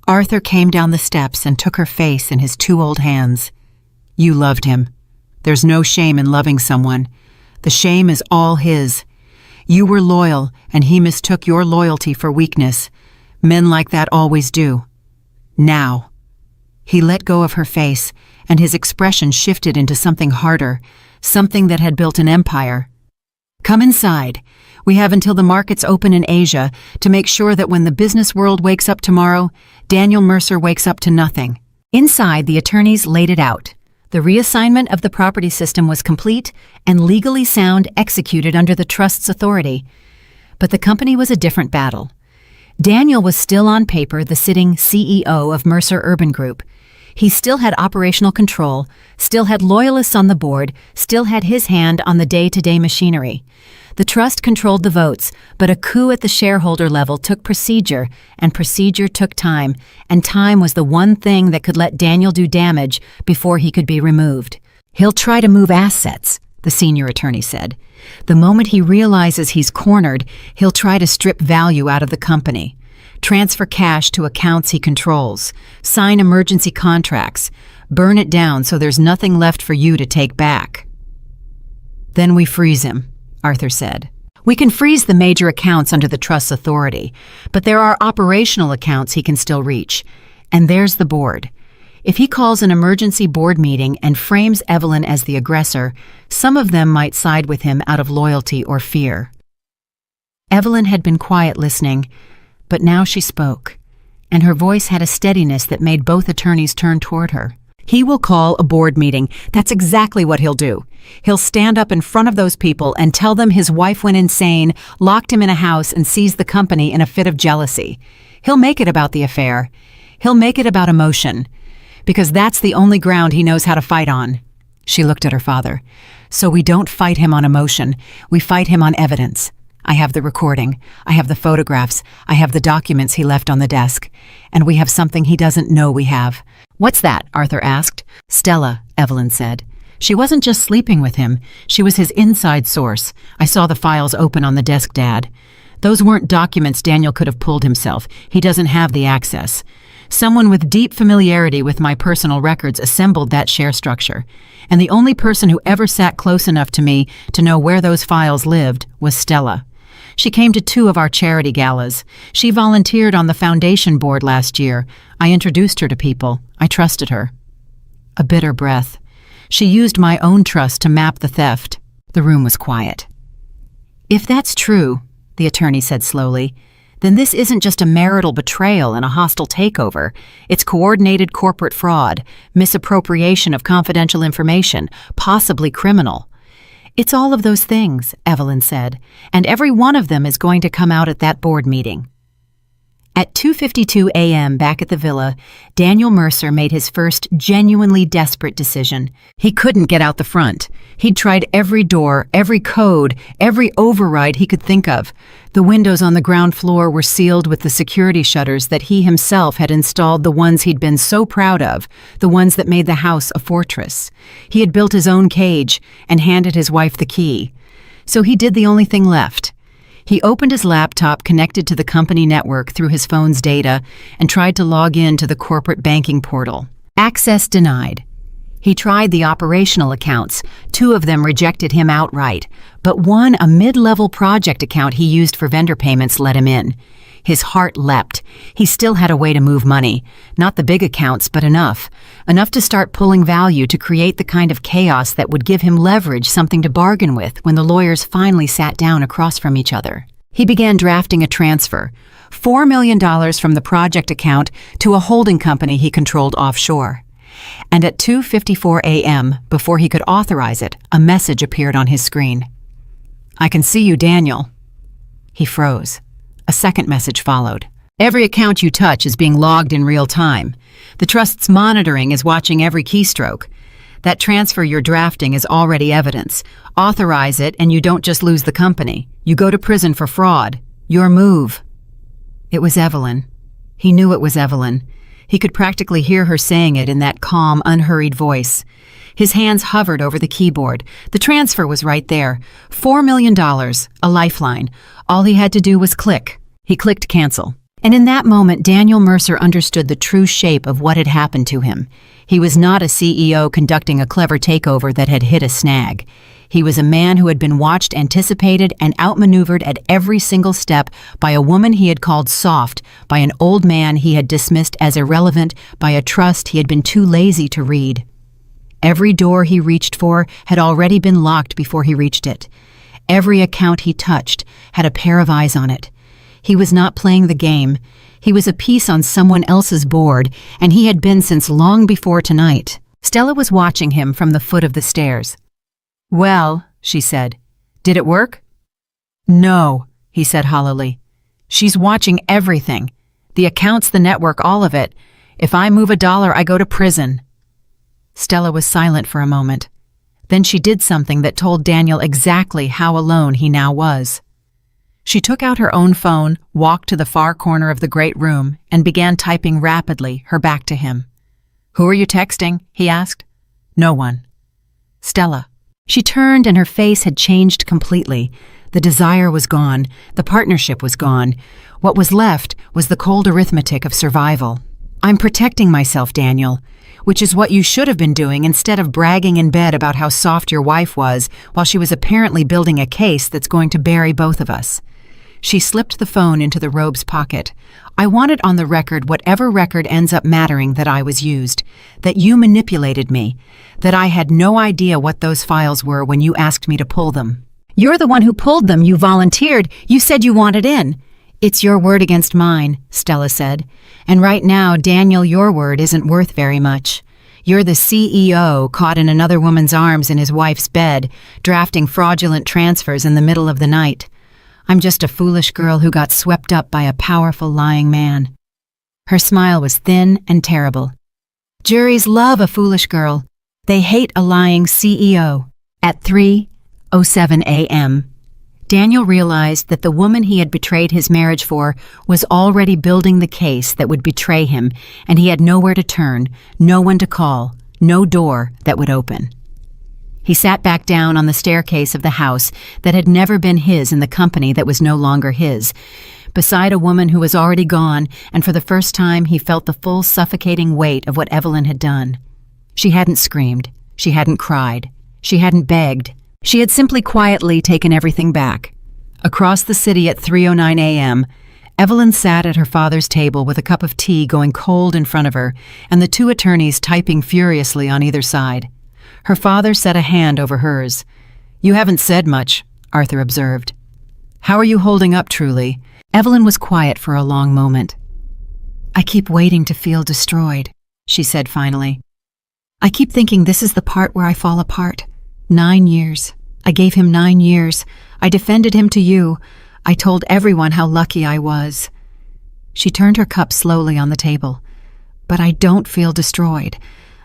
Arthur came down the steps and took her face in his 2 old hands. "You loved him. There's no shame in loving someone. The shame is all his. You were loyal, and he mistook your loyalty for weakness. Men like that always do. Now." He let go of her face, and his expression shifted into something harder, something that had built an empire. "Come inside. We have until the markets open in Asia to make sure that when the business world wakes up tomorrow, Daniel Mercer wakes up to nothing." Inside, the attorneys laid it out. The reassignment of the property system was complete and legally sound, executed under the trust's authority. But the company was a different battle. Daniel was still on paper the sitting CEO of Mercer Urban Group. He still had operational control, still had loyalists on the board, still had his hand on the day-to-day machinery. The trust controlled the votes, but a coup at the shareholder level took procedure, and procedure took time, and time was the one thing that could let Daniel do damage before he could be removed. "He'll try to move assets," the senior attorney said. "The moment he realizes he's cornered, he'll try to strip value out of the company. Transfer cash to accounts he controls, sign emergency contracts, burn it down so there's nothing left for you to take back." "Then we freeze him," Arthur said. "We can freeze the major accounts under the trust's authority, but there are operational accounts he can still reach. And there's the board. If he calls an emergency board meeting and frames Evelyn as the aggressor, some of them might side with him out of loyalty or fear." Evelyn had been quiet listening, but now she spoke, and her voice had a steadiness that made both attorneys turn toward her. "He will call a board meeting. That's exactly what he'll do. He'll stand up in front of those people and tell them his wife went insane, locked him in a house, and seized the company in a fit of jealousy. He'll make it about the affair. He'll make it about emotion, because that's the only ground he knows how to fight on." She looked at her father. "So we don't fight him on emotion. We fight him on evidence. I have the recording. I have the photographs. I have the documents he left on the desk. And we have something he doesn't know we have." "What's that?" Arthur asked. "Stella," Evelyn said. "She wasn't just sleeping with him. She was his inside source. I saw the files open on the desk, Dad. Those weren't documents Daniel could have pulled himself. He doesn't have the access. Someone with deep familiarity with my personal records assembled that share structure. And the only person who ever sat close enough to me to know where those files lived was Stella. She came to 2 of our charity galas. She volunteered on the foundation board last year. I introduced her to people. I trusted her." A bitter breath. "She used my own trust to map the theft." The room was quiet. "If that's true," the attorney said slowly, "then this isn't just a marital betrayal and a hostile takeover. It's coordinated corporate fraud, misappropriation of confidential information, possibly criminal." "It's all of those things," Evelyn said, "and every one of them is going to come out at that board meeting." At 2:52 a.m. back at the villa, Daniel Mercer made his first genuinely desperate decision. He couldn't get out the front. He'd tried every door, every code, every override he could think of. The windows on the ground floor were sealed with the security shutters that he himself had installed, the ones he'd been so proud of, the ones that made the house a fortress. He had built his own cage and handed his wife the key. So he did the only thing left. He opened his laptop connected to the company network through his phone's data and tried to log in to the corporate banking portal. Access denied. He tried the operational accounts. 2 of them rejected him outright, but one, a mid-level project account he used for vendor payments, let him in. His heart leapt. He still had a way to move money. Not the big accounts, but enough. Enough to start pulling value to create the kind of chaos that would give him leverage, something to bargain with when the lawyers finally sat down across from each other. He began drafting a transfer, $4 million from the project account to a holding company he controlled offshore. And at 2:54 a.m., before he could authorize it, a message appeared on his screen. "I can see you, Daniel." He froze. A second message followed. "Every account you touch is being logged in real time. The trust's monitoring is watching every keystroke. That transfer you're drafting is already evidence. Authorize it and you don't just lose the company. You go to prison for fraud. Your move." It was Evelyn. He knew it was Evelyn. He could practically hear her saying it in that calm, unhurried voice. His hands hovered over the keyboard. The transfer was right there. $4 million, a lifeline. All he had to do was click. He clicked cancel. And in that moment, Daniel Mercer understood the true shape of what had happened to him. He was not a CEO conducting a clever takeover that had hit a snag. He was a man who had been watched, anticipated, and outmaneuvered at every single step by a woman he had called soft, by an old man he had dismissed as irrelevant, by a trust he had been too lazy to read. Every door he reached for had already been locked before he reached it. Every account he touched had a pair of eyes on it. He was not playing the game. He was a piece on someone else's board, and he had been since long before tonight. Stella was watching him from the foot of the stairs. "Well," she said, "did it work?" "No," he said hollowly. She's watching everything. The accounts, the network, all of it. If I move $1, I go to prison." Stella was silent for a moment. Then she did something that told Daniel exactly how alone he now was. She took out her own phone, walked to the far corner of the great room, and began typing rapidly, her back to him. "Who are you texting?" he asked. "No one." "Stella." She turned and her face had changed completely. The desire was gone. The partnership was gone. What was left was the cold arithmetic of survival. "I'm protecting myself, Daniel, which is what you should have been doing instead of bragging in bed about how soft your wife was while she was apparently building a case that's going to bury both of us." She slipped the phone into the robe's pocket. "I want it on the record, whatever record ends up mattering, that I was used, that you manipulated me, that I had no idea what those files were when you asked me to pull them." "You're the one who pulled them. You volunteered. You said you wanted in." "It's your word against mine," Stella said. "And right now, Daniel, your word isn't worth very much. You're the CEO caught in another woman's arms in his wife's bed, drafting fraudulent transfers in the middle of the night. I'm just a foolish girl who got swept up by a powerful lying man." Her smile was thin and terrible. "Juries love a foolish girl. They hate a lying CEO." At 3:07 a.m., Daniel realized that the woman he had betrayed his marriage for was already building the case that would betray him, and he had nowhere to turn, no one to call, no door that would open. He sat back down on the staircase of the house that had never been his in the company that was no longer his, beside a woman who was already gone, and for the first time he felt the full suffocating weight of what Evelyn had done. She hadn't screamed. She hadn't cried. She hadn't begged. She had simply quietly taken everything back. Across the city at 3:09 a.m., Evelyn sat at her father's table with a cup of tea going cold in front of her, and the two attorneys typing furiously on either side. Her father set a hand over hers. "You haven't said much," Arthur observed. "How are you holding up, truly?" Evelyn was quiet for a long moment. "I keep waiting to feel destroyed," she said finally. "I keep thinking this is the part where I fall apart. 9 years. I gave him 9 years. I defended him to you. I told everyone how lucky I was." She turned her cup slowly on the table. "But I don't feel destroyed.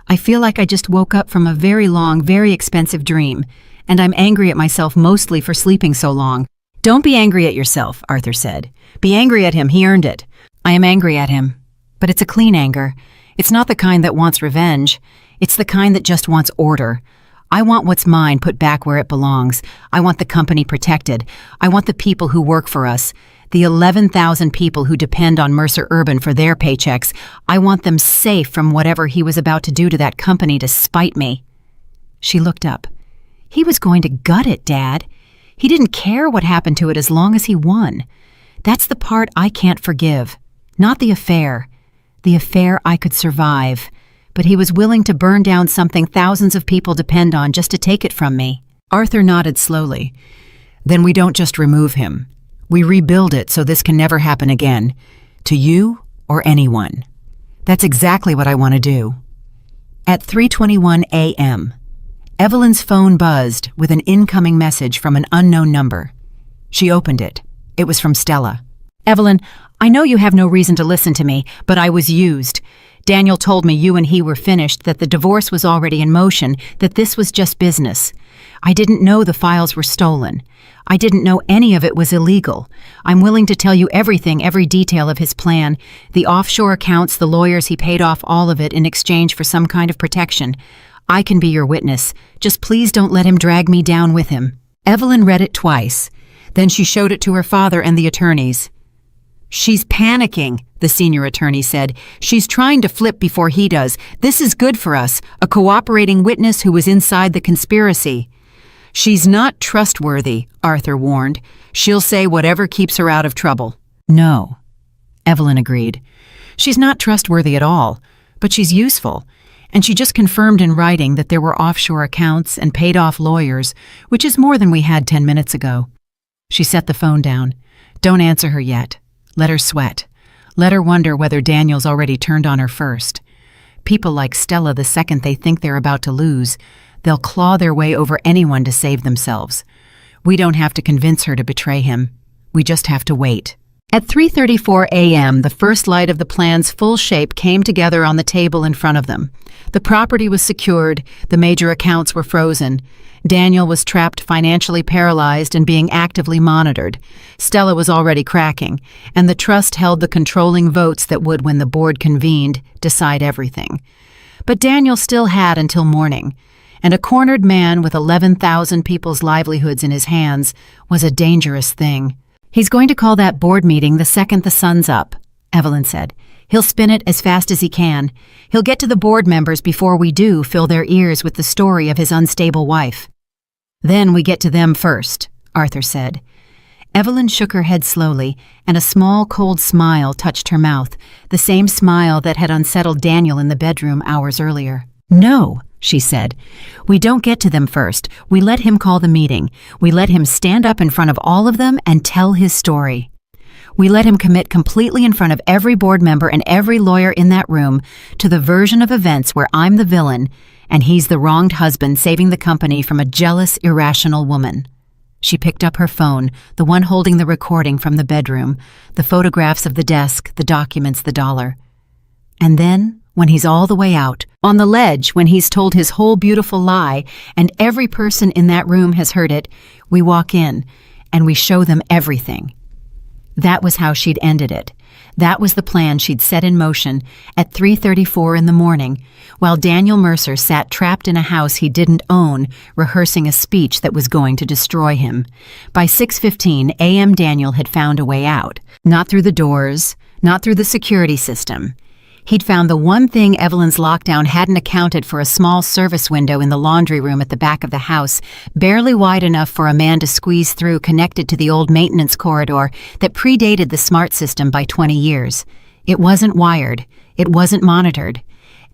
I feel like I just woke up from a very long, very expensive dream, and I'm angry at myself mostly for sleeping so long." "Don't be angry at yourself," Arthur said. "Be angry at him. He earned it." "I am angry at him. But it's a clean anger. It's not the kind that wants revenge. It's the kind that just wants order. I want what's mine put back where it belongs. I want the company protected. I want the people who work for us, the 11,000 people who depend on Mercer Urban for their paychecks. I want them safe from whatever he was about to do to that company to spite me." She looked up. "He was going to gut it, Dad. He didn't care what happened to it as long as he won. That's the part I can't forgive. Not the affair. The affair I could survive. But he was willing to burn down something thousands of people depend on just to take it from me." Arthur nodded slowly. "Then we don't just remove him. We rebuild it so this can never happen again. To you or anyone. That's exactly what I want to do." At 3:21 a.m., Evelyn's phone buzzed with an incoming message from an unknown number. She opened it. It was from Stella. "Evelyn, I know you have no reason to listen to me, but I was used. Daniel told me you and he were finished, that the divorce was already in motion, that this was just business. I didn't know the files were stolen. I didn't know any of it was illegal. I'm willing to tell you everything, every detail of his plan. The offshore accounts, the lawyers, he paid off all of it in exchange for some kind of protection. I can be your witness. Just please don't let him drag me down with him." Evelyn read it twice. Then she showed it to her father and the attorneys. "She's panicking," the senior attorney said. "She's trying to flip before he does. This is good for us, a cooperating witness who was inside the conspiracy." "She's not trustworthy," Arthur warned. "She'll say whatever keeps her out of trouble." "No," Evelyn agreed. "She's not trustworthy at all, but she's useful. And she just confirmed in writing that there were offshore accounts and paid-off lawyers, which is more than we had 10 minutes ago." She set the phone down. "Don't answer her yet. Let her sweat. Let her wonder whether Daniel's already turned on her first. People like Stella, the second they think they're about to lose, they'll claw their way over anyone to save themselves. We don't have to convince her to betray him. We just have to wait." At 3:34 a.m., the first light of the plan's full shape came together on the table in front of them. The property was secured, the major accounts were frozen. Daniel was trapped, financially paralyzed, and being actively monitored. Stella was already cracking, and the trust held the controlling votes that would, when the board convened, decide everything. But Daniel still had until morning, and a cornered man with 11,000 people's livelihoods in his hands was a dangerous thing. "He's going to call that board meeting the second the sun's up," Evelyn said. "He'll spin it as fast as he can. He'll get to the board members before we do fill their ears with the story of his unstable wife." "Then we get to them first," Arthur said. Evelyn shook her head slowly, and a small, cold smile touched her mouth, the same smile that had unsettled Daniel in the bedroom hours earlier. "No," she said. "We don't get to them first. We let him call the meeting. We let him stand up in front of all of them and tell his story. We let him commit completely in front of every board member and every lawyer in that room to the version of events where I'm the villain and he's the wronged husband saving the company from a jealous, irrational woman." She picked up her phone, the one holding the recording from the bedroom, the photographs of the desk, the documents, the dollar. "And then, when he's all the way out, on the ledge, when he's told his whole beautiful lie, and every person in that room has heard it, we walk in, and we show them everything." That was how she'd ended it. That was the plan she'd set in motion at 3:34 in the morning, while Daniel Mercer sat trapped in a house he didn't own, rehearsing a speech that was going to destroy him. By 6:15 a.m. Daniel had found a way out. Not through the doors, not through the security system. He'd found the one thing Evelyn's lockdown hadn't accounted for: a small service window in the laundry room at the back of the house, barely wide enough for a man to squeeze through, connected to the old maintenance corridor that predated the smart system by 20 years. It wasn't wired. It wasn't monitored.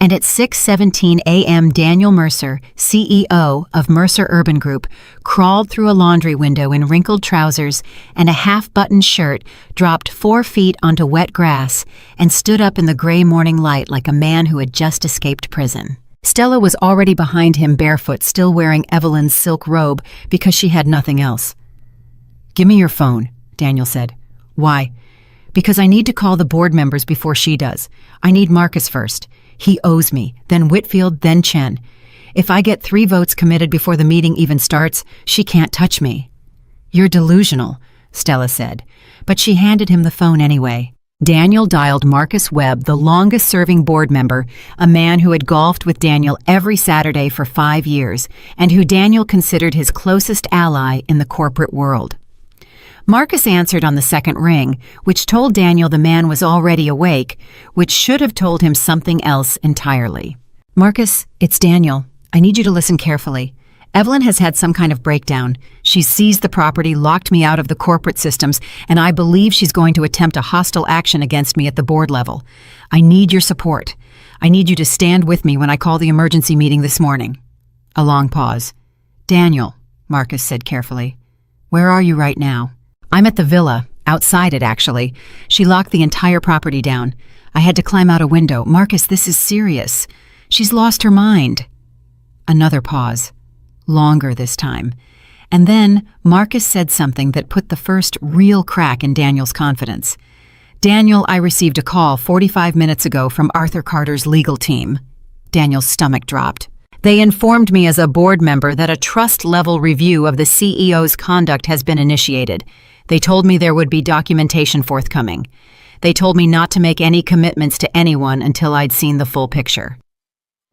And at 6:17 a.m., Daniel Mercer, CEO of Mercer Urban Group, crawled through a laundry window in wrinkled trousers and a half-buttoned shirt, dropped 4 feet onto wet grass, and stood up in the gray morning light like a man who had just escaped prison. Stella was already behind him, barefoot, still wearing Evelyn's silk robe because she had nothing else. "Give me your phone," Daniel said. "Why?" "Because I need to call the board members before she does. I need Marcus first. He owes me, then Whitfield, then Chen. If I get 3 votes committed before the meeting even starts, she can't touch me." "You're delusional," Stella said, but she handed him the phone anyway. Daniel dialed Marcus Webb, the longest-serving board member, a man who had golfed with Daniel every Saturday for 5 years, and who Daniel considered his closest ally in the corporate world. Marcus answered on the second ring, which told Daniel the man was already awake, which should have told him something else entirely. "Marcus, it's Daniel. I need you to listen carefully. Evelyn has had some kind of breakdown. She's seized the property, locked me out of the corporate systems, and I believe she's going to attempt a hostile action against me at the board level. I need your support. I need you to stand with me when I call the emergency meeting this morning." A long pause. "Daniel," Marcus said carefully, "where are you right now?" "I'm at the villa, outside it actually. She locked the entire property down. I had to climb out a window. Marcus, this is serious. She's lost her mind." Another pause. Longer this time. And then Marcus said something that put the first real crack in Daniel's confidence. "Daniel, I received a call 45 minutes ago from Arthur Carter's legal team." Daniel's stomach dropped. "They informed me as a board member that a trust-level review of the CEO's conduct has been initiated. They told me there would be documentation forthcoming. They told me not to make any commitments to anyone until I'd seen the full picture."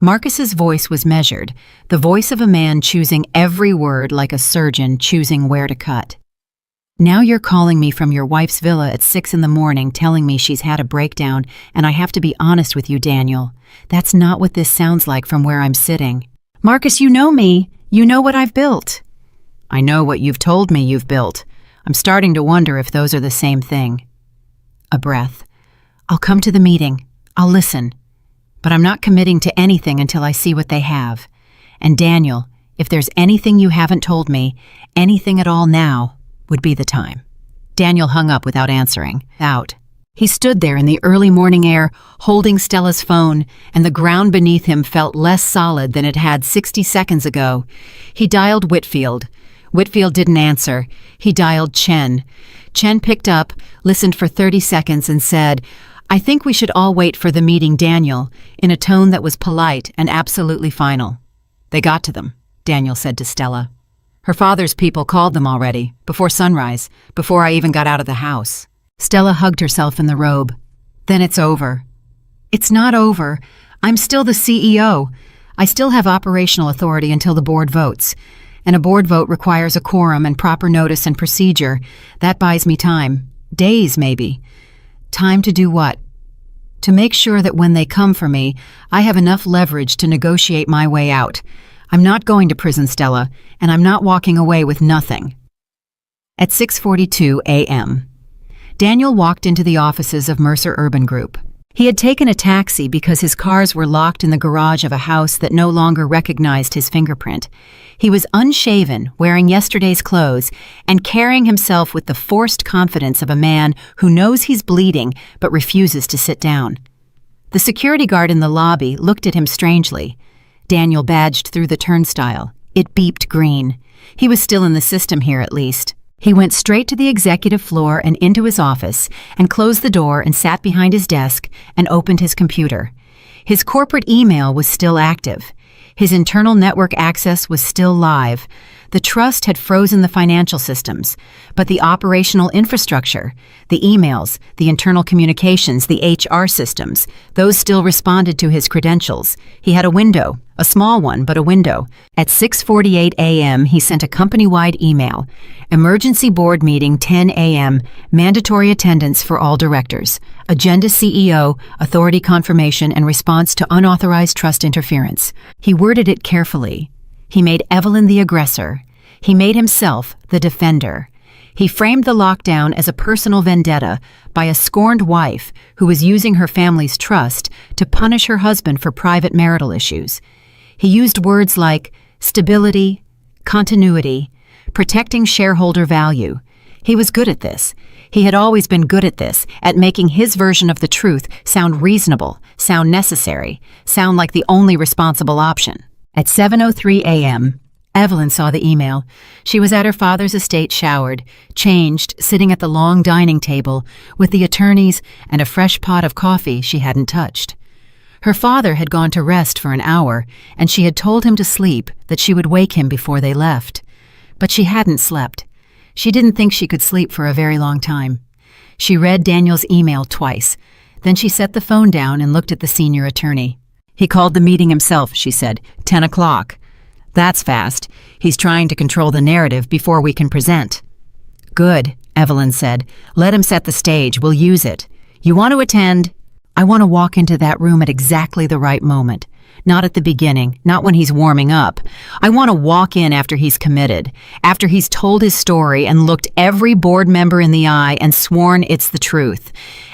Marcus's voice was measured, the voice of a man choosing every word like a surgeon choosing where to cut. "Now you're calling me from your wife's villa at 6 in the morning telling me she's had a breakdown, and I have to be honest with you, Daniel. That's not what this sounds like from where I'm sitting. Marcus, you know me. You know what I've built." "I know what you've told me you've built. I'm starting to wonder if those are the same thing." A breath. "I'll come to the meeting. I'll listen. But I'm not committing to anything until I see what they have. And Daniel, if there's anything you haven't told me, anything at all, now would be the time." Daniel hung up without answering. Out. He stood there in the early morning air, holding Stella's phone, and the ground beneath him felt less solid than it had 60 seconds ago. He dialed Whitfield. Whitfield didn't answer. He dialed Chen. Chen picked up, listened for 30 seconds and said, "I think we should all wait for the meeting, Daniel," in a tone that was polite and absolutely final. "They got to them," Daniel said to Stella. "Her father's people called them already, before sunrise, before I even got out of the house." Stella hugged herself in the robe. "Then it's over." "It's not over. I'm still the CEO. I still have operational authority until the board votes. And a board vote requires a quorum and proper notice and procedure. That buys me time. Days, maybe. Time to do what? To make sure that when they come for me, I have enough leverage to negotiate my way out. I'm not going to prison, Stella, and I'm not walking away with nothing." At 6:42 a.m., Daniel walked into the offices of Mercer Urban Group. He had taken a taxi because his cars were locked in the garage of a house that no longer recognized his fingerprint. He was unshaven, wearing yesterday's clothes, and carrying himself with the forced confidence of a man who knows he's bleeding but refuses to sit down. The security guard in the lobby looked at him strangely. Daniel badged through the turnstile. It beeped green. He was still in the system here at least. He went straight to the executive floor and into his office and closed the door and sat behind his desk and opened his computer. His corporate email was still active. His internal network access was still live. The trust had frozen the financial systems, but the operational infrastructure, the emails, the internal communications, the HR systems, those still responded to his credentials. He had a window, a small one, but a window. At 6:48 a.m., he sent a company-wide email. Emergency board meeting 10 a.m., mandatory attendance for all directors. Agenda CEO, authority confirmation and response to unauthorized trust interference. He worded it carefully. He made Evelyn the aggressor. He made himself the defender. He framed the lockdown as a personal vendetta by a scorned wife who was using her family's trust to punish her husband for private marital issues. He used words like stability, continuity, protecting shareholder value. He was good at this. He had always been good at this, at making his version of the truth sound reasonable, sound necessary, sound like the only responsible option. At 7:03 a.m., Evelyn saw the email. She was at her father's estate, showered, changed, sitting at the long dining table with the attorneys and a fresh pot of coffee she hadn't touched. Her father had gone to rest for an hour, and she had told him to sleep, that she would wake him before they left. But she hadn't slept. She didn't think she could sleep for a very long time. She read Daniel's email twice. Then she set the phone down and looked at the senior attorney. "He called the meeting himself," she said. 10 o'clock. "That's fast. He's trying to control the narrative before we can present." "Good," Evelyn said. "Let him set the stage. We'll use it. You want to attend?" "I want to walk into that room at exactly the right moment. Not at the beginning, not when he's warming up. I want to walk in after he's committed, after he's told his story and looked every board member in the eye and sworn it's the truth,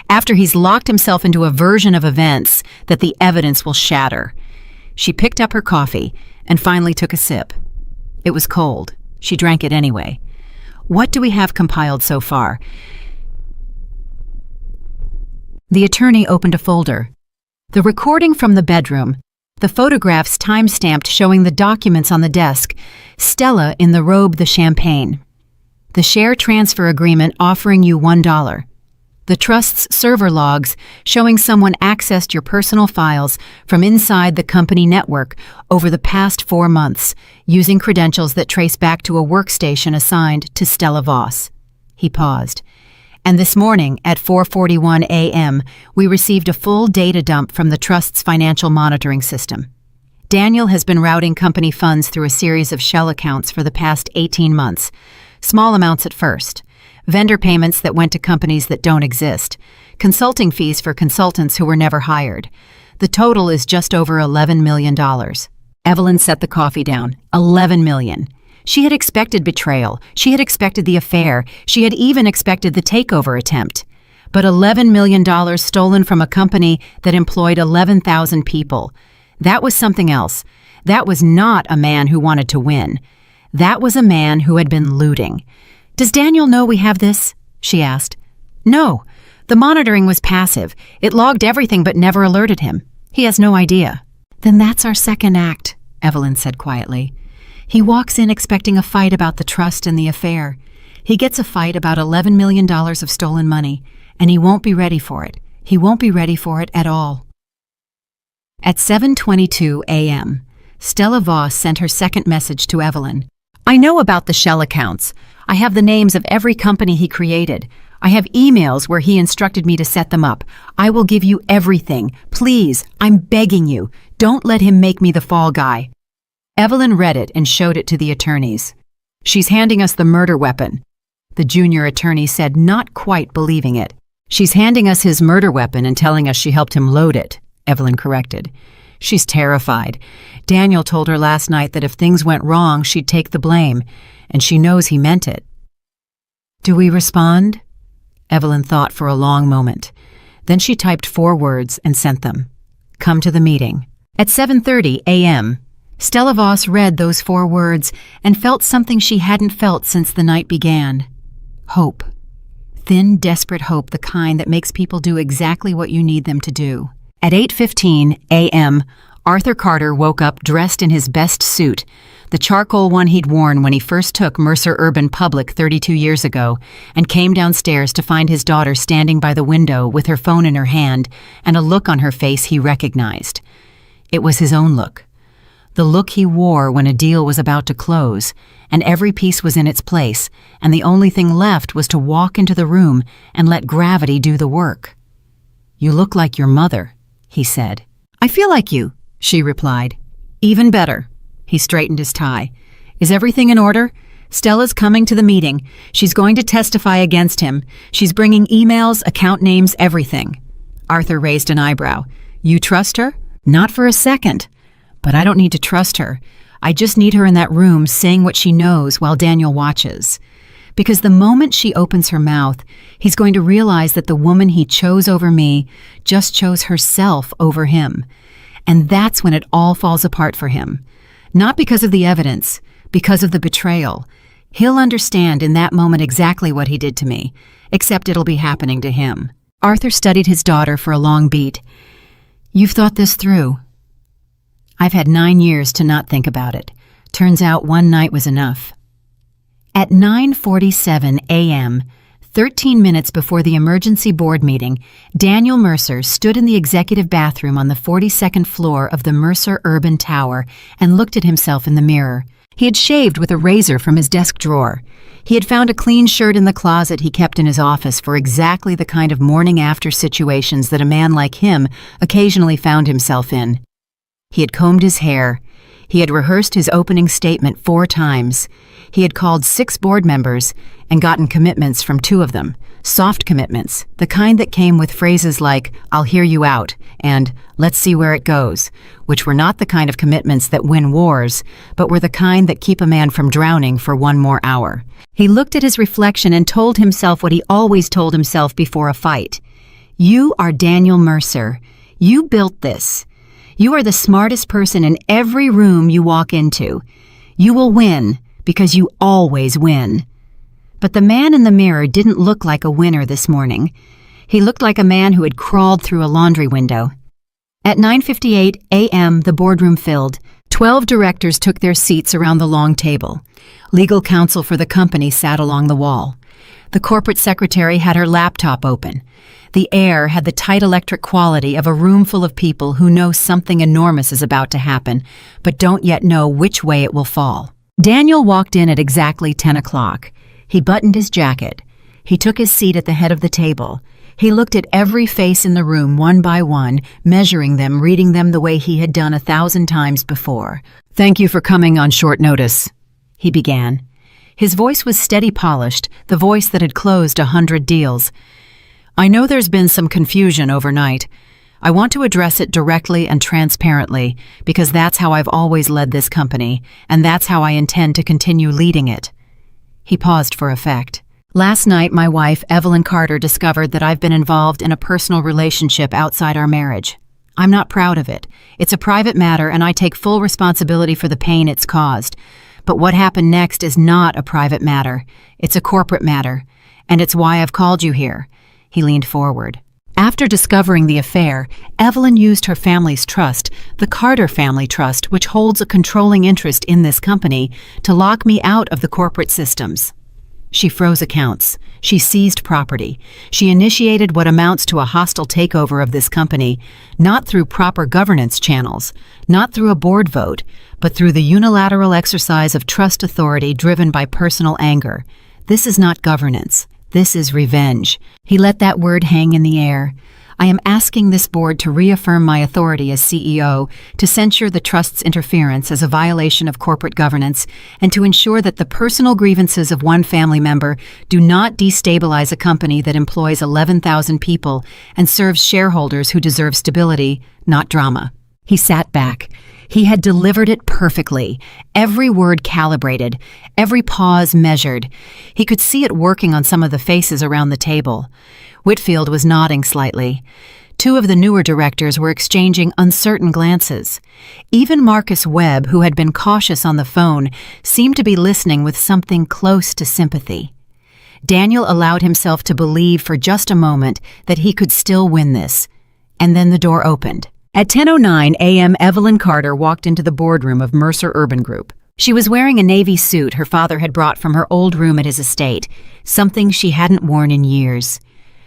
after he's locked himself into a version of events that the evidence will shatter." She picked up her coffee and finally took a sip. It was cold. She drank it anyway. "What do we have compiled so far?" The attorney opened a folder. The recording from the bedroom, the photographs time-stamped showing the documents on the desk, Stella in the robe, the champagne. The share transfer agreement offering you $1. The trust's server logs showing someone accessed your personal files from inside the company network over the past 4 months, using credentials that trace back to a workstation assigned to Stella Voss. He paused. "And this morning at 4:41 a.m., we received a full data dump from the trust's financial monitoring system. Daniel has been routing company funds through a series of shell accounts for the past 18 months, small amounts at first. Vendor payments that went to companies that don't exist, consulting fees for consultants who were never hired. The total is just over $11 million. Evelyn set the coffee down. $11 million. She had expected betrayal. She had expected the affair. She had even expected the takeover attempt. But $11 million stolen from a company that employed 11,000 people. That was something else. That was not a man who wanted to win. That was a man who had been looting. "Does Daniel know we have this?" she asked. "No. The monitoring was passive. It logged everything but never alerted him. He has no idea." "Then that's our second act," Evelyn said quietly. "He walks in expecting a fight about the trust and the affair. He gets a fight about $11 million of stolen money, and he won't be ready for it. He won't be ready for it at all. At 7:22 a.m., Stella Voss sent her second message to Evelyn. I know about the shell accounts. I have the names of every company he created. I have emails where he instructed me to set them up. I will give you everything. Please, I'm begging you. Don't let him make me the fall guy. Evelyn read it and showed it to the attorneys. She's handing us the murder weapon, the junior attorney said, not quite believing it. She's handing us his murder weapon and telling us she helped him load it, Evelyn corrected. She's terrified. Daniel told her last night that if things went wrong, she'd take the blame, and she knows he meant it. Do we respond? Evelyn thought for a long moment. Then she typed 4 words and sent them. Come to the meeting. At 7:30 a.m., Stella Voss read those 4 words and felt something she hadn't felt since the night began. Hope. Thin, desperate hope, the kind that makes people do exactly what you need them to do. At 8:15 a.m., Arthur Carter woke up dressed in his best suit, the charcoal one he'd worn when he first took Mercer Urban public 32 years ago, and came downstairs to find his daughter standing by the window with her phone in her hand and a look on her face he recognized. It was his own look. The look he wore when a deal was about to close, and every piece was in its place, and the only thing left was to walk into the room and let gravity do the work. You look like your mother, he said. I feel like you, she replied. Even better. He straightened his tie. Is everything in order? Stella's coming to the meeting. She's going to testify against him. She's bringing emails, account names, everything. Arthur raised an eyebrow. You trust her? Not for a second. But I don't need to trust her. I just need her in that room saying what she knows while Daniel watches. Because the moment she opens her mouth, he's going to realize that the woman he chose over me just chose herself over him. And that's when it all falls apart for him. Not because of the evidence, because of the betrayal. He'll understand in that moment exactly what he did to me, except it'll be happening to him. Arthur studied his daughter for a long beat. You've thought this through. I've had 9 years to not think about it. Turns out one night was enough. At 9:47 a.m., 13 minutes before the emergency board meeting, Daniel Mercer stood in the executive bathroom on the 42nd floor of the Mercer Urban Tower and looked at himself in the mirror. He had shaved with a razor from his desk drawer. He had found a clean shirt in the closet he kept in his office for exactly the kind of morning-after situations that a man like him occasionally found himself in. He had combed his hair. He had rehearsed his opening statement 4 times. He had called 6 board members and gotten commitments from 2 of them. Soft commitments, the kind that came with phrases like, I'll hear you out, and let's see where it goes, which were not the kind of commitments that win wars, but were the kind that keep a man from drowning for 1 more hour. He looked at his reflection and told himself what he always told himself before a fight. You are Daniel Mercer. You built this. You are the smartest person in every room you walk into. You will win, because you always win. But the man in the mirror didn't look like a winner this morning. He looked like a man who had crawled through a laundry window. At 9:58 a.m., the boardroom filled. 12 directors took their seats around the long table. Legal counsel for the company sat along the wall. The corporate secretary had her laptop open. The air had the tight electric quality of a room full of people who know something enormous is about to happen, but don't yet know which way it will fall. Daniel walked in at exactly 10 o'clock. He buttoned his jacket. He took his seat at the head of the table. He looked at every face in the room one by one, measuring them, reading them the way he had done 1,000 times before. Thank you for coming on short notice, he began. His voice was steady polished, the voice that had closed 100 deals. I know there's been some confusion overnight. I want to address it directly and transparently because that's how I've always led this company, and that's how I intend to continue leading it. He paused for effect. Last night, my wife, Evelyn Carter, discovered that I've been involved in a personal relationship outside our marriage. I'm not proud of it. It's a private matter, and I take full responsibility for the pain it's caused. But what happened next is not a private matter. It's a corporate matter, and it's why I've called you here. He leaned forward. After discovering the affair, Evelyn used her family's trust, the Carter family trust, which holds a controlling interest in this company, to lock me out of the corporate systems. She froze accounts. She seized property. She initiated what amounts to a hostile takeover of this company, not through proper governance channels, not through a board vote, but through the unilateral exercise of trust authority driven by personal anger. This is not governance. This is revenge. He let that word hang in the air. I am asking this board to reaffirm my authority as CEO, to censure the trust's interference as a violation of corporate governance, and to ensure that the personal grievances of one family member do not destabilize a company that employs 11,000 people and serves shareholders who deserve stability, not drama. He sat back. He had delivered it perfectly, every word calibrated, every pause measured. He could see it working on some of the faces around the table. Whitfield was nodding slightly. Two of the newer directors were exchanging uncertain glances. Even Marcus Webb, who had been cautious on the phone, seemed to be listening with something close to sympathy. Daniel allowed himself to believe for just a moment that he could still win this. And then the door opened. At 10:09 a.m., Evelyn Carter walked into the boardroom of Mercer Urban Group. She was wearing a navy suit her father had brought from her old room at his estate, something she hadn't worn in years.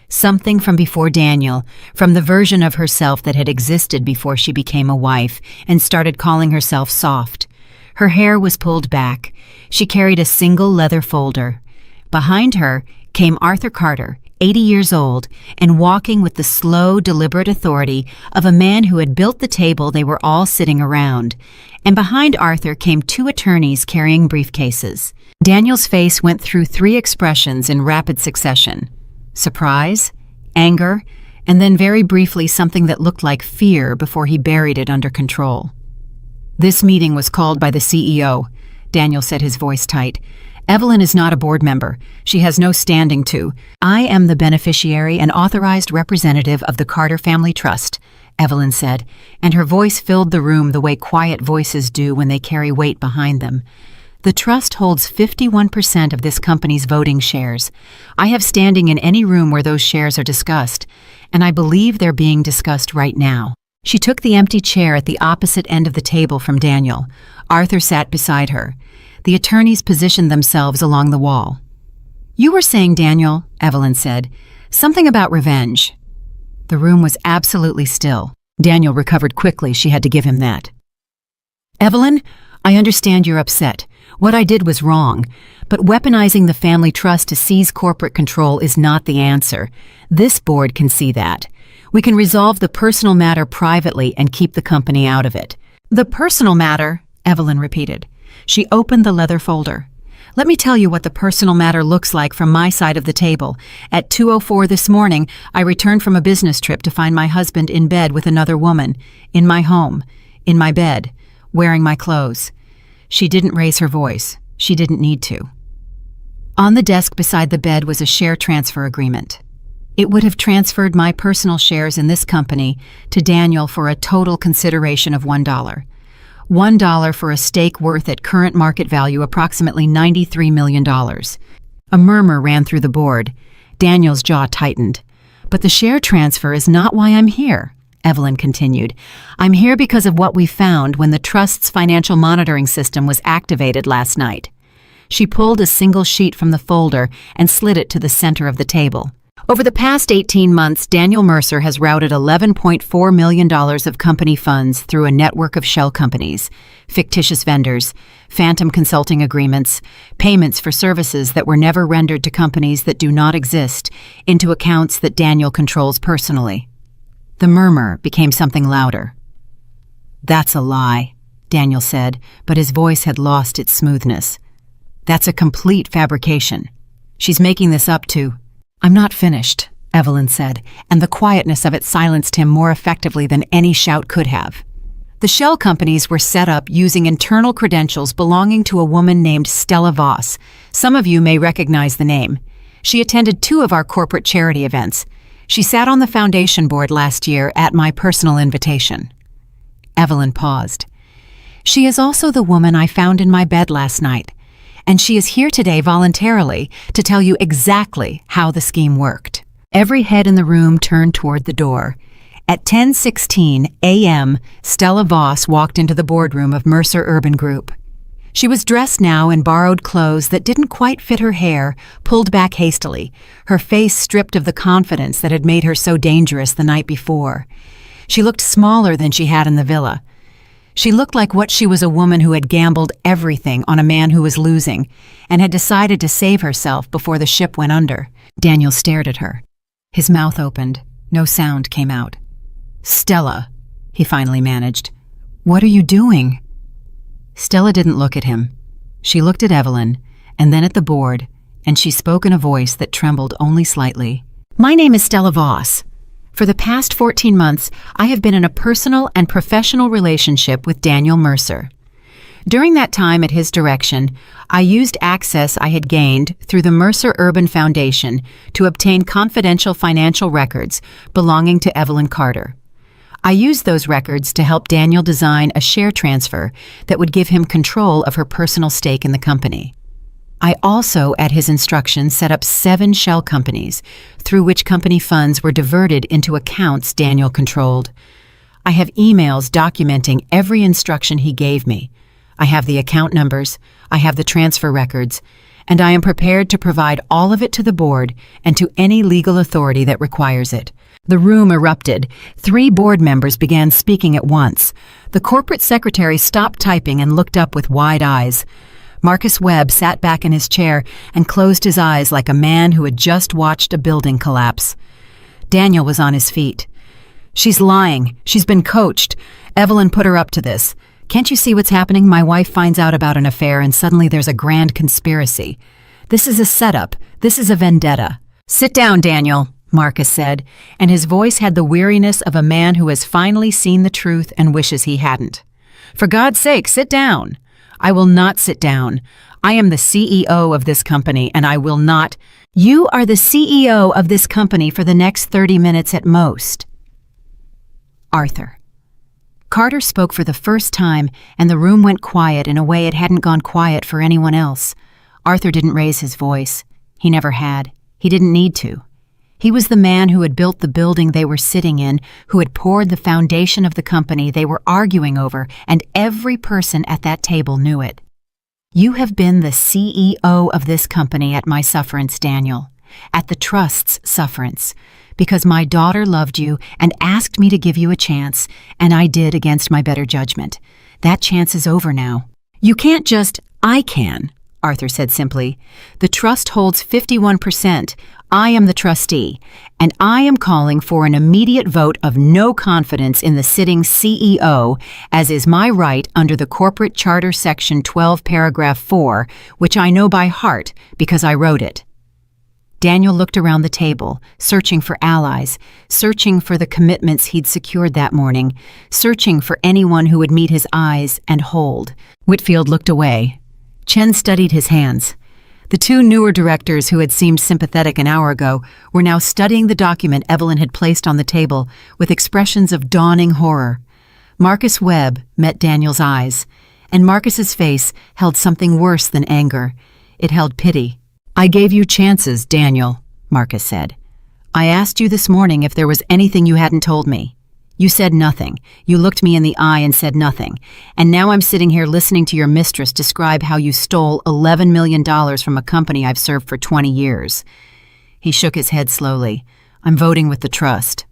Something from before Daniel, from the version of herself that had existed before she became a wife and started calling herself soft. Her hair was pulled back. She carried a single leather folder. Behind her came Arthur Carter, 80 years old, and walking with the slow, deliberate authority of a man who had built the table they were all sitting around. And behind Arthur came two attorneys carrying briefcases. Daniel's face went through three expressions in rapid succession. Surprise, anger, and then very briefly something that looked like fear before he buried it under control. This meeting was called by the CEO. Daniel said, his voice tight. Evelyn is not a board member. She has no standing to. I am the beneficiary and authorized representative of the Carter Family Trust, Evelyn said, and her voice filled the room the way quiet voices do when they carry weight behind them. The trust holds 51% of this company's voting shares. I have standing in any room where those shares are discussed, and I believe they're being discussed right now. She took the empty chair at the opposite end of the table from Daniel. Arthur sat beside her. The attorneys positioned themselves along the wall. You were saying, Daniel, Evelyn said, something about revenge. The room was absolutely still. Daniel recovered quickly. She had to give him that. Evelyn, I understand you're upset. What I did was wrong, but weaponizing the family trust to seize corporate control is not the answer. This board can see that. We can resolve the personal matter privately and keep the company out of it. The personal matter, Evelyn repeated. She opened the leather folder. Let me tell you what the personal matter looks like from my side of the table. At 2:04 this morning, I returned from a business trip to find my husband in bed with another woman, in my home, in my bed, wearing my clothes. She didn't raise her voice. She didn't need to. On the desk beside the bed was a share transfer agreement. It would have transferred my personal shares in this company to Daniel for a total consideration of $1. $1 for a stake worth at current market value approximately $93 million. A murmur ran through the board. Daniel's jaw tightened. But the share transfer is not why I'm here, Evelyn continued. I'm here because of what we found when the trust's financial monitoring system was activated last night. She pulled a single sheet from the folder and slid it to the center of the table. Over the past 18 months, Daniel Mercer has routed $11.4 million of company funds through a network of shell companies, fictitious vendors, phantom consulting agreements, payments for services that were never rendered to companies that do not exist, into accounts that Daniel controls personally. The murmur became something louder. That's a lie, Daniel said, but his voice had lost its smoothness. That's a complete fabrication. She's making this up to... I'm not finished, Evelyn said, and the quietness of it silenced him more effectively than any shout could have. The shell companies were set up using internal credentials belonging to a woman named Stella Voss. Some of you may recognize the name. She attended 2 of our corporate charity events. She sat on the foundation board last year at my personal invitation. Evelyn paused. She is also the woman I found in my bed last night, and she is here today voluntarily to tell you exactly how the scheme worked. Every head in the room turned toward the door. At 10:16 a.m., Stella Voss walked into the boardroom of Mercer Urban Group. She was dressed now in borrowed clothes that didn't quite fit her hair, pulled back hastily, her face stripped of the confidence that had made her so dangerous the night before. She looked smaller than she had in the villa. She looked like what she was, a woman who had gambled everything on a man who was losing and had decided to save herself before the ship went under. Daniel stared at her. His mouth opened. No sound came out. "Stella," he finally managed. "What are you doing?" Stella didn't look at him. She looked at Evelyn, and then at the board, and she spoke in a voice that trembled only slightly. "My name is Stella Voss. For the past 14 months, I have been in a personal and professional relationship with Daniel Mercer. During that time at his direction, I used access I had gained through the Mercer Urban Foundation to obtain confidential financial records belonging to Evelyn Carter. I used those records to help Daniel design a share transfer that would give him control of her personal stake in the company. I also, at his instruction, set up 7 shell companies, through which company funds were diverted into accounts Daniel controlled. I have emails documenting every instruction he gave me. I have the account numbers, I have the transfer records, and I am prepared to provide all of it to the board and to any legal authority that requires it." The room erupted. 3 board members began speaking at once. The corporate secretary stopped typing and looked up with wide eyes. Marcus Webb sat back in his chair and closed his eyes like a man who had just watched a building collapse. Daniel was on his feet. "She's lying. She's been coached. Evelyn put her up to this. Can't you see what's happening? My wife finds out about an affair and suddenly there's a grand conspiracy. This is a setup. This is a vendetta." "Sit down, Daniel," Marcus said, and his voice had the weariness of a man who has finally seen the truth and wishes he hadn't. "For God's sake, sit down." "I will not sit down. I am the CEO of this company, and I will not—" "You are the CEO of this company for the next 30 minutes at most." Arthur. Carter spoke for the first time, and the room went quiet in a way it hadn't gone quiet for anyone else. Arthur didn't raise his voice. He never had. He didn't need to. He was the man who had built the building they were sitting in, who had poured the foundation of the company they were arguing over, and every person at that table knew it. "You have been the CEO of this company at my sufferance, Daniel, at the trust's sufferance, because my daughter loved you and asked me to give you a chance, and I did against my better judgment. That chance is over now. You can't just—" "I can," Arthur said simply. "The trust holds 51%. I am the trustee, and I am calling for an immediate vote of no confidence in the sitting CEO, as is my right under the Corporate Charter Section 12, Paragraph 4, which I know by heart because I wrote it." Daniel looked around the table, searching for allies, searching for the commitments he'd secured that morning, searching for anyone who would meet his eyes and hold. Whitfield looked away. Chen studied his hands. The 2 newer directors who had seemed sympathetic an hour ago were now studying the document Evelyn had placed on the table with expressions of dawning horror. Marcus Webb met Daniel's eyes, and Marcus's face held something worse than anger. It held pity. "I gave you chances, Daniel," Marcus said. "I asked you this morning if there was anything you hadn't told me. You said nothing. You looked me in the eye and said nothing. And now I'm sitting here listening to your mistress describe how you stole $11 million from a company I've served for 20 years. He shook his head slowly. "I'm voting with the trust."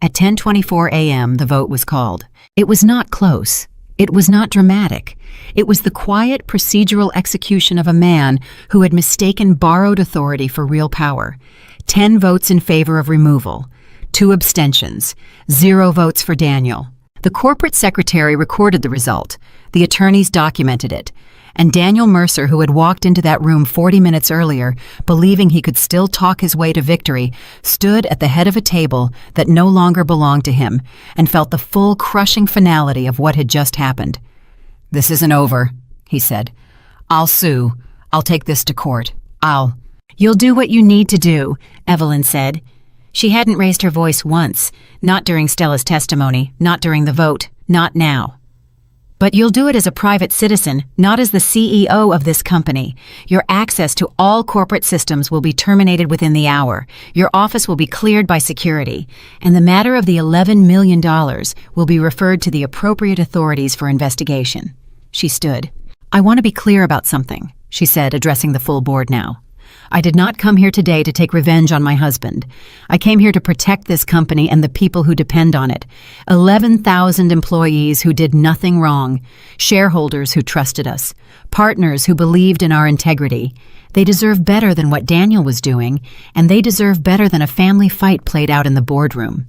At 10:24 a.m., the vote was called. It was not close. It was not dramatic. It was the quiet procedural execution of a man who had mistaken borrowed authority for real power. 10 votes in favor of removal. 2 abstentions, 0 votes for Daniel. The corporate secretary recorded the result. The attorneys documented it. And Daniel Mercer, who had walked into that room 40 minutes earlier, believing he could still talk his way to victory, stood at the head of a table that no longer belonged to him and felt the full crushing finality of what had just happened. "This isn't over," he said. "I'll sue. I'll take this to court. You'll do what you need to do," Evelyn said. She hadn't raised her voice once, not during Stella's testimony, not during the vote, not now. "But you'll do it as a private citizen, not as the CEO of this company. Your access to all corporate systems will be terminated within the hour. Your office will be cleared by security, and the matter of the $11 million will be referred to the appropriate authorities for investigation." She stood. "I want to be clear about something," she said, addressing the full board now. "I did not come here today to take revenge on my husband. I came here to protect this company and the people who depend on it. 11,000 employees who did nothing wrong, shareholders who trusted us, partners who believed in our integrity. They deserve better than what Daniel was doing, and they deserve better than a family fight played out in the boardroom."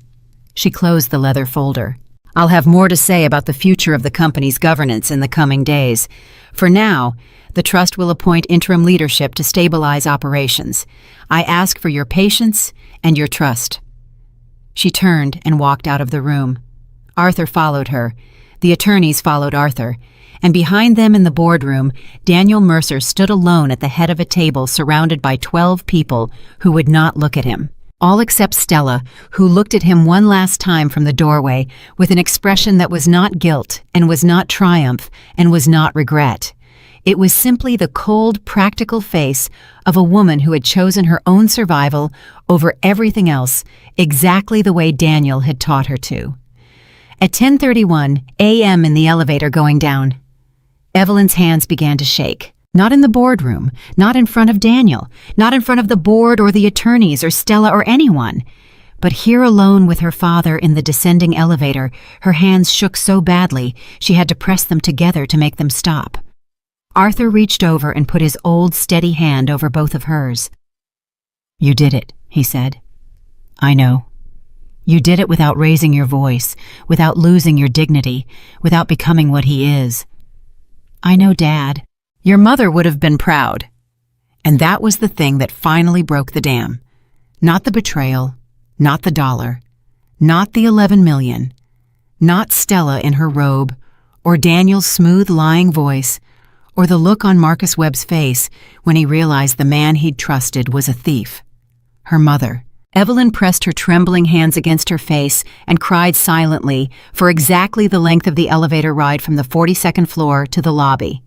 She closed the leather folder. "I'll have more to say about the future of the company's governance in the coming days. For now, the trust will appoint interim leadership to stabilize operations. I ask for your patience and your trust." She turned and walked out of the room. Arthur followed her. The attorneys followed Arthur. And behind them in the boardroom, Daniel Mercer stood alone at the head of a table surrounded by 12 people who would not look at him. All except Stella, who looked at him one last time from the doorway with an expression that was not guilt and was not triumph and was not regret. It was simply the cold, practical face of a woman who had chosen her own survival over everything else, exactly the way Daniel had taught her to. At 10:31 a.m. in the elevator going down, Evelyn's hands began to shake. Not in the boardroom, not in front of Daniel, not in front of the board or the attorneys or Stella or anyone. But here alone with her father in the descending elevator, her hands shook so badly she had to press them together to make them stop. Arthur reached over and put his old, steady hand over both of hers. "You did it," he said. "I know. You did it without raising your voice, without losing your dignity, without becoming what he is. I know, Dad. Your mother would have been proud." And that was the thing that finally broke the dam. Not the betrayal, not the dollar, not the 11 million, not Stella in her robe, or Daniel's smooth, lying voice, or the look on Marcus Webb's face when he realized the man he'd trusted was a thief. Her mother. Evelyn pressed her trembling hands against her face and cried silently for exactly the length of the elevator ride from the 42nd floor to the lobby.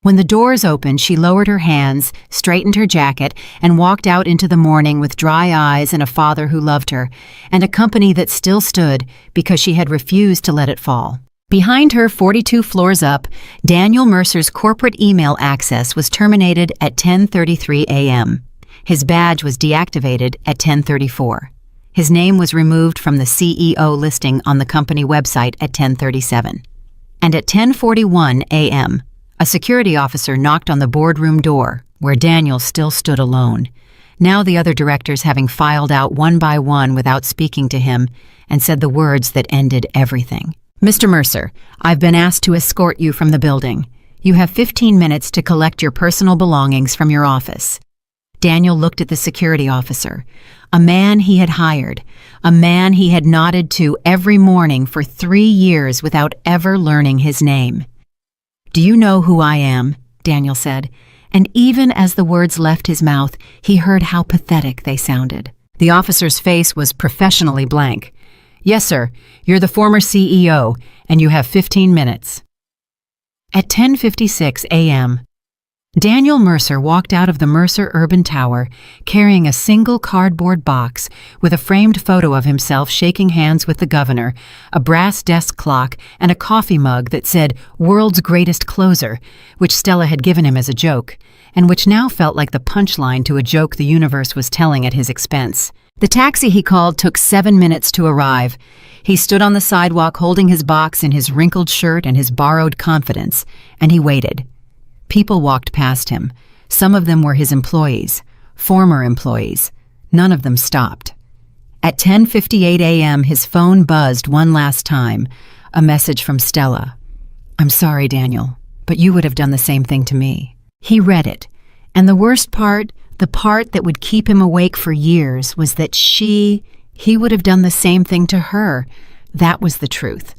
When the doors opened, she lowered her hands, straightened her jacket, and walked out into the morning with dry eyes and a father who loved her, and a company that still stood because she had refused to let it fall. Behind her, 42 floors up, Daniel Mercer's corporate email access was terminated at 10:33 a.m. His badge was deactivated at 10:34. His name was removed from the CEO listing on the company website at 10:37. And at 10:41 a.m., a security officer knocked on the boardroom door, where Daniel still stood alone, now the other directors having filed out one by one without speaking to him, and said the words that ended everything. "Mr. Mercer, I've been asked to escort you from the building. You have 15 minutes to collect your personal belongings from your office." Daniel looked at the security officer, a man he had hired, a man he had nodded to every morning for 3 years without ever learning his name. "Do you know who I am?" Daniel said, and even as the words left his mouth, he heard how pathetic they sounded. The officer's face was professionally blank. "Yes, sir. You're the former CEO, and you have 15 minutes. At 10:56 a.m., Daniel Mercer walked out of the Mercer Urban Tower carrying a single cardboard box with a framed photo of himself shaking hands with the governor, a brass desk clock, and a coffee mug that said "World's Greatest Closer," which Stella had given him as a joke, and which now felt like the punchline to a joke the universe was telling at his expense. The taxi he called took 7 minutes to arrive. He stood on the sidewalk holding his box in his wrinkled shirt and his borrowed confidence, and he waited. People walked past him. Some of them were his employees, former employees. None of them stopped. At 10:58 a.m., his phone buzzed one last time, a message from Stella. "I'm sorry, Daniel, but you would have done the same thing to me." He read it, and the worst part, the part that would keep him awake for years, was that he would have done the same thing to her. That was the truth.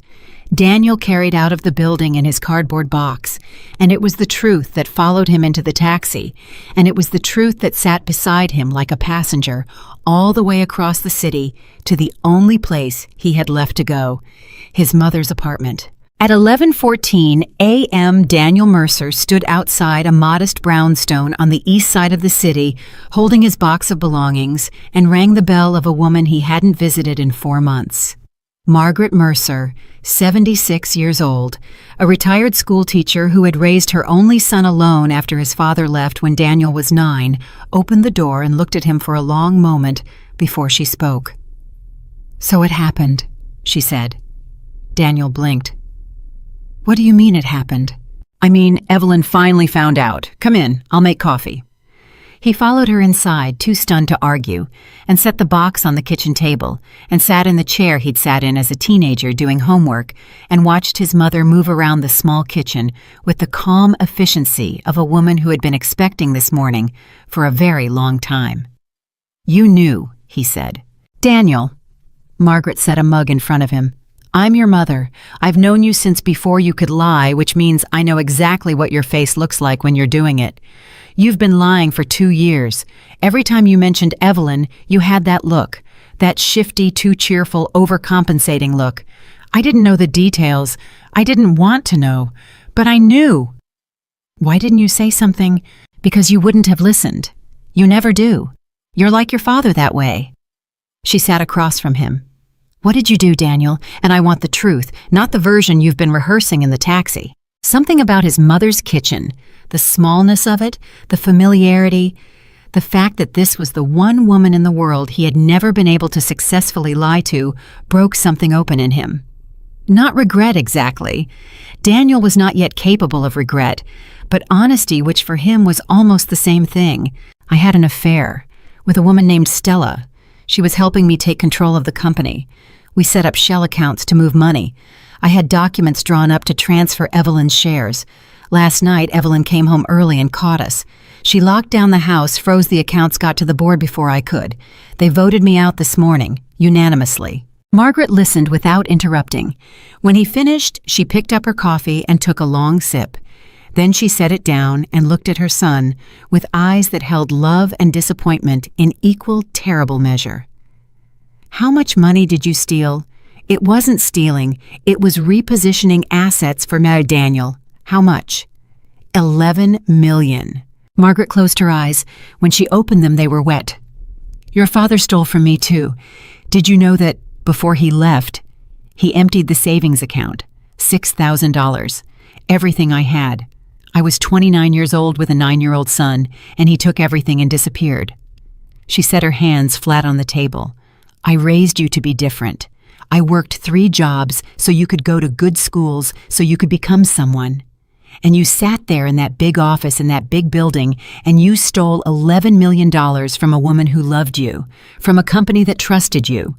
Daniel carried out of the building in his cardboard box, and it was the truth that followed him into the taxi, and it was the truth that sat beside him like a passenger all the way across the city to the only place he had left to go, his mother's apartment. At 11:14 a.m., Daniel Mercer stood outside a modest brownstone on the east side of the city, holding his box of belongings, and rang the bell of a woman he hadn't visited in 4 months. Margaret Mercer, 76 years old, a retired schoolteacher who had raised her only son alone after his father left when Daniel was 9, opened the door and looked at him for a long moment before she spoke. "So it happened," she said. Daniel blinked. "What do you mean it happened?" "I mean, Evelyn finally found out. Come in, I'll make coffee." He followed her inside, too stunned to argue, and set the box on the kitchen table, and sat in the chair he'd sat in as a teenager doing homework, and watched his mother move around the small kitchen with the calm efficiency of a woman who had been expecting this morning for a very long time. "You knew," he said. "Daniel." Margaret set a mug in front of him. "I'm your mother. I've known you since before you could lie, which means I know exactly what your face looks like when you're doing it. You've been lying for 2 years. Every time you mentioned Evelyn, you had that look, that shifty, too cheerful, overcompensating look. I didn't know the details. I didn't want to know, but I knew." "Why didn't you say something?" "Because you wouldn't have listened. You never do. You're like your father that way." She sat across from him. "What did you do, Daniel? And I want the truth, not the version you've been rehearsing in the taxi." Something about his mother's kitchen, the smallness of it, the familiarity, the fact that this was the one woman in the world he had never been able to successfully lie to, broke something open in him. Not regret exactly. Daniel was not yet capable of regret, but honesty, which for him was almost the same thing. "I had an affair with a woman named Stella. She was helping me take control of the company. We set up shell accounts to move money. I had documents drawn up to transfer Evelyn's shares. Last night, Evelyn came home early and caught us. She locked down the house, froze the accounts, got to the board before I could. They voted me out this morning, unanimously." Margaret listened without interrupting. When he finished, she picked up her coffee and took a long sip. Then she set it down and looked at her son with eyes that held love and disappointment in equal terrible measure. "How much money did you steal?" "It wasn't stealing. It was repositioning assets for Daniel." "How much?" $11 million. Margaret closed her eyes. When she opened them, they were wet. "Your father stole from me, too. Did you know that before he left, he emptied the savings account? $6,000. Everything I had. I was 29 years old with a 9-year-old son, and he took everything and disappeared." She set her hands flat on the table. "I raised you to be different. I worked 3 jobs so you could go to good schools, so you could become someone. And you sat there in that big office in that big building, and you stole $11 million from a woman who loved you, from a company that trusted you.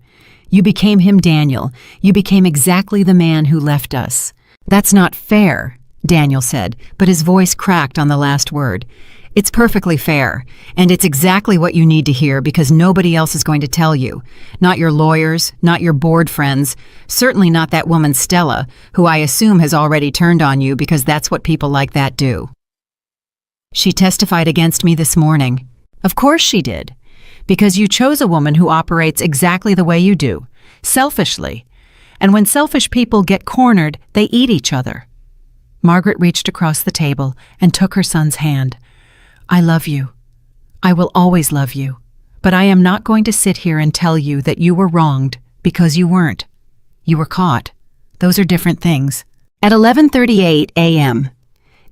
You became him, Daniel. You became exactly the man who left us." "That's not fair," Daniel said, but his voice cracked on the last word. "It's perfectly fair, and it's exactly what you need to hear because nobody else is going to tell you. Not your lawyers, not your board friends, certainly not that woman Stella, who I assume has already turned on you because that's what people like that do. She testified against me this morning." "Of course she did, because you chose a woman who operates exactly the way you do, selfishly. And when selfish people get cornered, they eat each other." Margaret reached across the table and took her son's hand. "I love you. I will always love you. But I am not going to sit here and tell you that you were wronged because you weren't. You were caught. Those are different things." At 11:38 a.m.,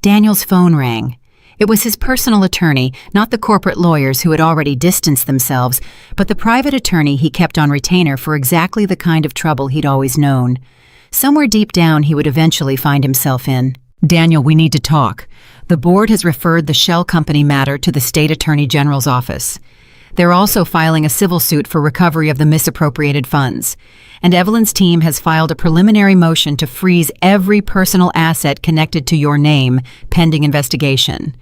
Daniel's phone rang. It was his personal attorney, not the corporate lawyers who had already distanced themselves, but the private attorney he kept on retainer for exactly the kind of trouble he'd always known. Somewhere deep down he would eventually find himself in. "Daniel, we need to talk. The board has referred the shell company matter to the state attorney general's office. They're also filing a civil suit for recovery of the misappropriated funds. And Evelyn's team has filed a preliminary motion to freeze every personal asset connected to your name, pending investigation.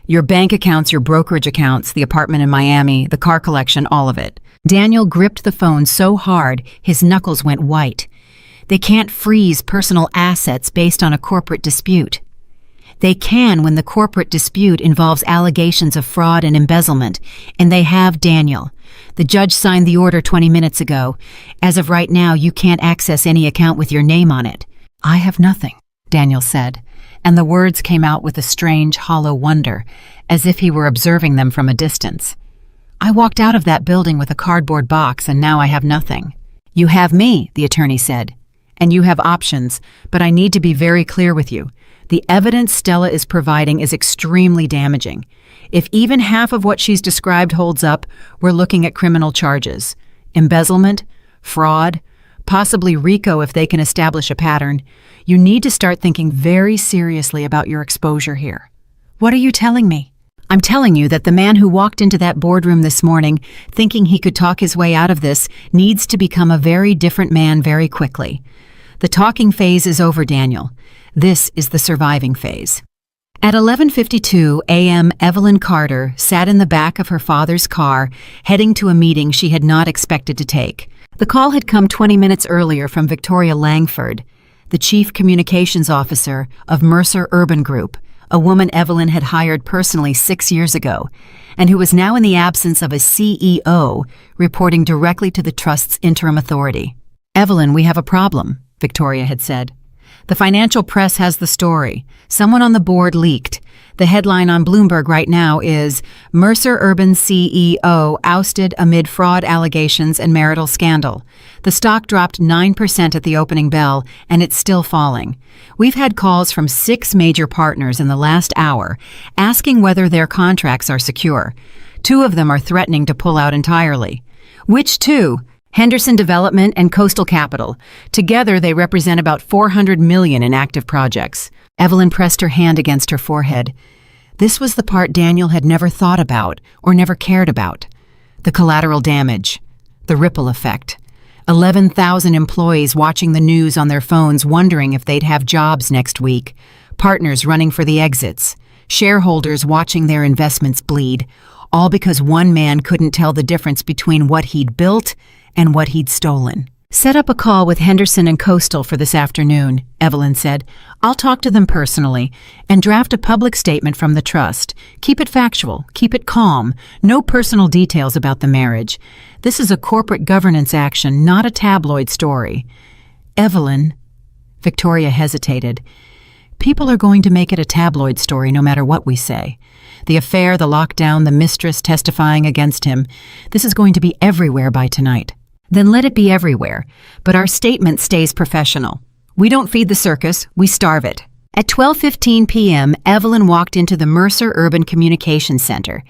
Your bank accounts, your brokerage accounts, the apartment in Miami, the car collection, all of it." Daniel gripped the phone so hard his knuckles went white. "They can't freeze personal assets based on a corporate dispute. They can when the corporate dispute involves allegations of fraud and embezzlement, and they have, Daniel. The judge signed the order 20 minutes ago. As of right now, you can't access any account with your name on it." "I have nothing," Daniel said, and the words came out with a strange, hollow wonder, as if he were observing them from a distance. "I walked out of that building with a cardboard box, and now I have nothing." You have me, the attorney said. And you have options, but I need to be very clear with you. The evidence Stella is providing is extremely damaging. If even half of what she's described holds up, we're looking at criminal charges. Embezzlement, fraud, possibly RICO if they can establish a pattern. You need to start thinking very seriously about your exposure here. What are you telling me? I'm telling you that the man who walked into that boardroom this morning thinking he could talk his way out of this needs to become a very different man very quickly. The talking phase is over, Daniel. This is the surviving phase. At 11:52 a.m., Evelyn Carter sat in the back of her father's car, heading to a meeting she had not expected to take. The call had come 20 minutes earlier from Victoria Langford, the chief communications officer of Mercer Urban Group, a woman Evelyn had hired personally 6 years ago, and who was now in the absence of a CEO, reporting directly to the trust's interim authority. "Evelyn, we have a problem," Victoria had said. "The financial press has the story. Someone on the board leaked. The headline on Bloomberg right now is, Mercer Urban CEO ousted amid fraud allegations and marital scandal. The stock dropped 9% at the opening bell, and it's still falling. We've had calls from 6 major partners in the last hour asking whether their contracts are secure. 2 of them are threatening to pull out entirely." "Which 2? Henderson Development and Coastal Capital. Together, they represent about $400 million in active projects." Evelyn pressed her hand against her forehead. This was the part Daniel had never thought about or never cared about. The collateral damage. The ripple effect. 11,000 employees watching the news on their phones wondering if they'd have jobs next week. Partners running for the exits. Shareholders watching their investments bleed. All because one man couldn't tell the difference between what he'd built and what he'd stolen. "Set up a call with Henderson and Coastal for this afternoon," Evelyn said. "I'll talk to them personally and draft a public statement from the trust. Keep it factual, keep it calm, no personal details about the marriage. This is a corporate governance action, not a tabloid story." "Evelyn," Victoria hesitated. "People are going to make it a tabloid story no matter what we say. The affair, the lockdown, the mistress testifying against him. This is going to be everywhere by tonight." "Then let it be everywhere, but our statement stays professional. We don't feed the circus, we starve it." At 12:15 p.m., Evelyn walked into the Mercer Urban Communications Center,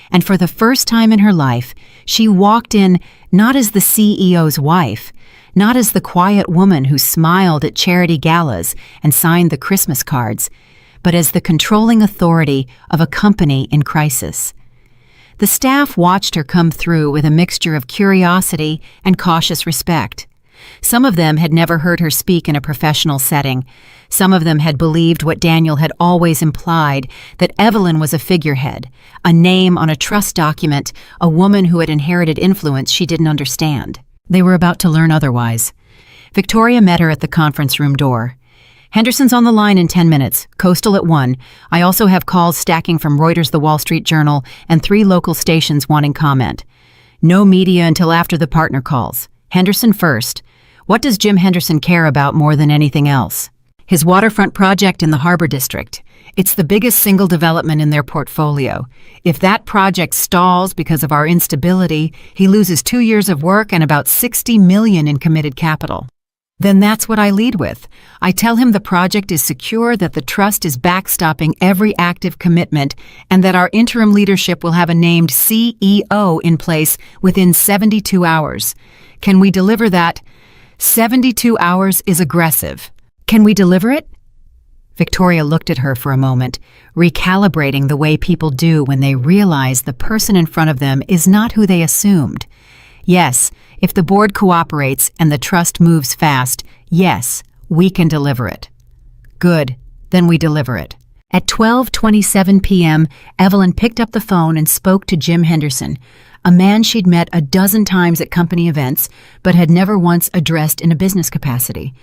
and for the first time in her life, she walked in not as the CEO's wife, not as the quiet woman who smiled at charity galas and signed the Christmas cards, but as the controlling authority of a company in crisis. The staff watched her come through with a mixture of curiosity and cautious respect. Some of them had never heard her speak in a professional setting. Some of them had believed what Daniel had always implied, that Evelyn was a figurehead, a name on a trust document, a woman who had inherited influence she didn't understand. They were about to learn otherwise. Victoria met her at the conference room door. "Henderson's on the line in 10 minutes, Coastal at 1. I also have calls stacking from Reuters, The Wall Street Journal, and 3 local stations wanting comment. No media until after the partner calls. Henderson first. What does Jim Henderson care about more than anything else? His waterfront project in the Harbor District. It's the biggest single development in their portfolio. If that project stalls because of our instability, he loses 2 years of work and about $60 million in committed capital. Then that's what I lead with. I tell him the project is secure, that the trust is backstopping every active commitment, and that our interim leadership will have a named CEO in place within 72 hours. Can we deliver that? 72 hours is aggressive. Can we deliver it?" Victoria looked at her for a moment, recalibrating the way people do when they realize the person in front of them is not who they assumed. "Yes, if the board cooperates and the trust moves fast, yes, we can deliver it." "Good, then we deliver it." At 12:27 p.m., Evelyn picked up the phone and spoke to Jim Henderson, a man she'd met a dozen times at company events, but had never once addressed in a business capacity.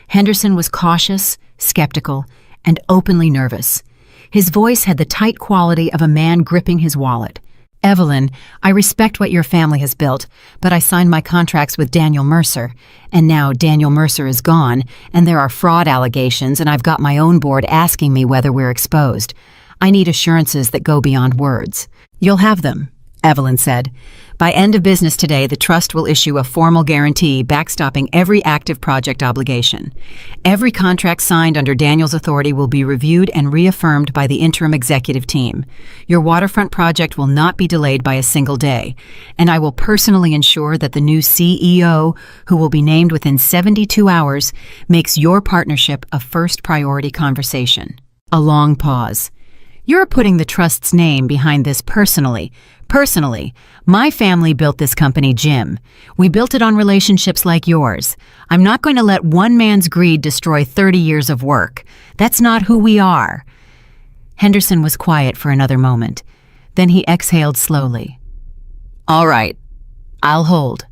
Henderson was cautious, skeptical, and openly nervous. His voice had the tight quality of a man gripping his wallet. "Evelyn, I respect what your family has built, but I signed my contracts with Daniel Mercer, and now Daniel Mercer is gone, and there are fraud allegations, and I've got my own board asking me whether we're exposed. I need assurances that go beyond words." "You'll have them," Evelyn said. By end of business today, the trust will issue a formal guarantee backstopping every active project obligation. Every contract signed under Daniel's authority will be reviewed and reaffirmed by the interim executive team. Your waterfront project will not be delayed by a single day, and I will personally ensure that the new CEO, who will be named within 72 hours, makes your partnership a first priority conversation. A long pause. You're putting the trust's name behind this personally. Personally, my family built this company, Jim. We built it on relationships like yours. I'm not going to let one man's greed destroy 30 years of work. That's not who we are. Henderson was quiet for another moment. Then he exhaled slowly. All right, I'll hold.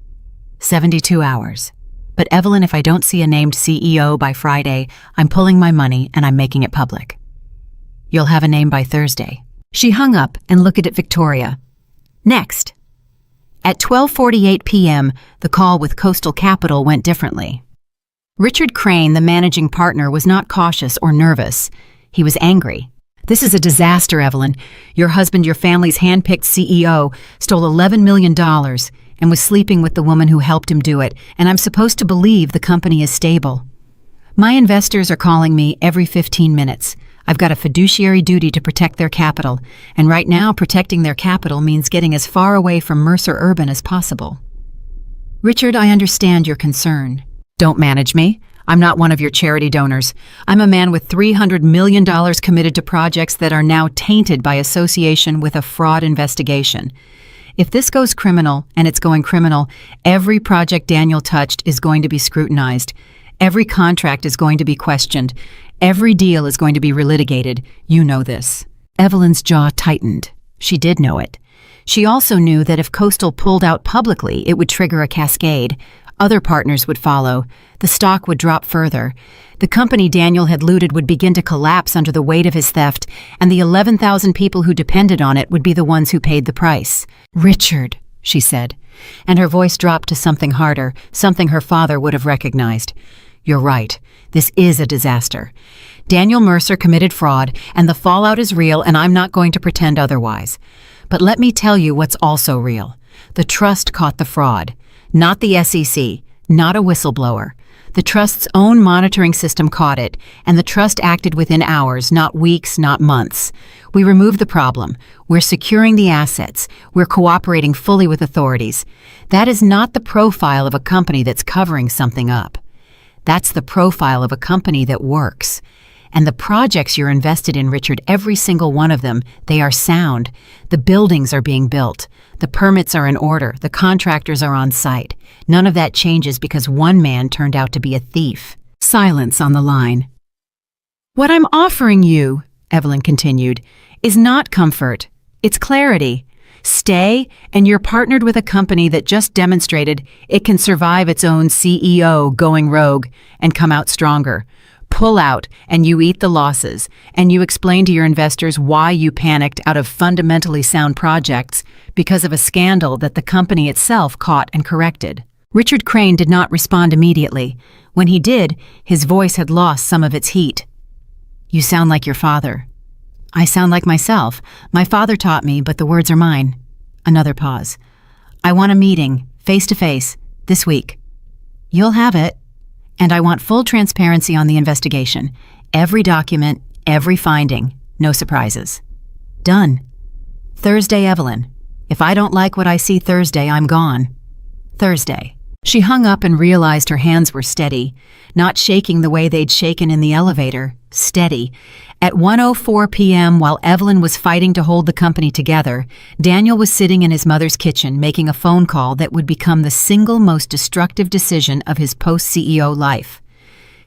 72 hours. But Evelyn, if I don't see a named CEO by Friday, I'm pulling my money and I'm making it public. You'll have a name by Thursday. She hung up and looked at Victoria. Next. At 12:48 p.m., the call with Coastal Capital went differently. Richard Crane, the managing partner, was not cautious or nervous. He was angry. This is a disaster, Evelyn. Your husband, your family's hand-picked CEO, stole $11 million and was sleeping with the woman who helped him do it, and I'm supposed to believe the company is stable. My investors are calling me every 15 minutes. I've got a fiduciary duty to protect their capital, and right now protecting their capital means getting as far away from Mercer Urban as possible. Richard, I understand your concern. Don't manage me. I'm not one of your charity donors. I'm a man with $300 million committed to projects that are now tainted by association with a fraud investigation. If this goes criminal, and it's going criminal, every project Daniel touched is going to be scrutinized. Every contract is going to be questioned. Every deal is going to be relitigated. You know this. Evelyn's jaw tightened. She did know it. She also knew that if Coastal pulled out publicly, it would trigger a cascade. Other partners would follow. The stock would drop further. The company Daniel had looted would begin to collapse under the weight of his theft, and the 11,000 people who depended on it would be the ones who paid the price. Richard, she said, and her voice dropped to something harder, something her father would have recognized. You're right. This is a disaster. Daniel Mercer committed fraud, and the fallout is real, and I'm not going to pretend otherwise. But let me tell you what's also real. The trust caught the fraud. Not the SEC, not a whistleblower. The trust's own monitoring system caught it, and the trust acted within hours, not weeks, not months. We removed the problem. We're securing the assets. We're cooperating fully with authorities. That is not the profile of a company that's covering something up. That's the profile of a company that works. And the projects you're invested in, Richard, every single one of them, they are sound. The buildings are being built. The permits are in order. The contractors are on site. None of that changes because one man turned out to be a thief. Silence on the line. What I'm offering you, Evelyn continued, is not comfort. It's clarity. Stay, and you're partnered with a company that just demonstrated it can survive its own CEO going rogue and come out stronger. Pull out, and you eat the losses, and you explain to your investors why you panicked out of fundamentally sound projects because of a scandal that the company itself caught and corrected. Richard Crane did not respond immediately. When he did, his voice had lost some of its heat. You sound like your father. I sound like myself. My father taught me, but the words are mine. Another pause. I want a meeting, face-to-face, this week. You'll have it. And I want full transparency on the investigation. Every document, every finding. No surprises. Done. Thursday, Evelyn. If I don't like what I see Thursday, I'm gone. Thursday. She hung up and realized her hands were steady, not shaking the way they'd shaken in the elevator. Steady. At 1:04 p.m., while Evelyn was fighting to hold the company together, Daniel was sitting in his mother's kitchen making a phone call that would become the single most destructive decision of his post-CEO life.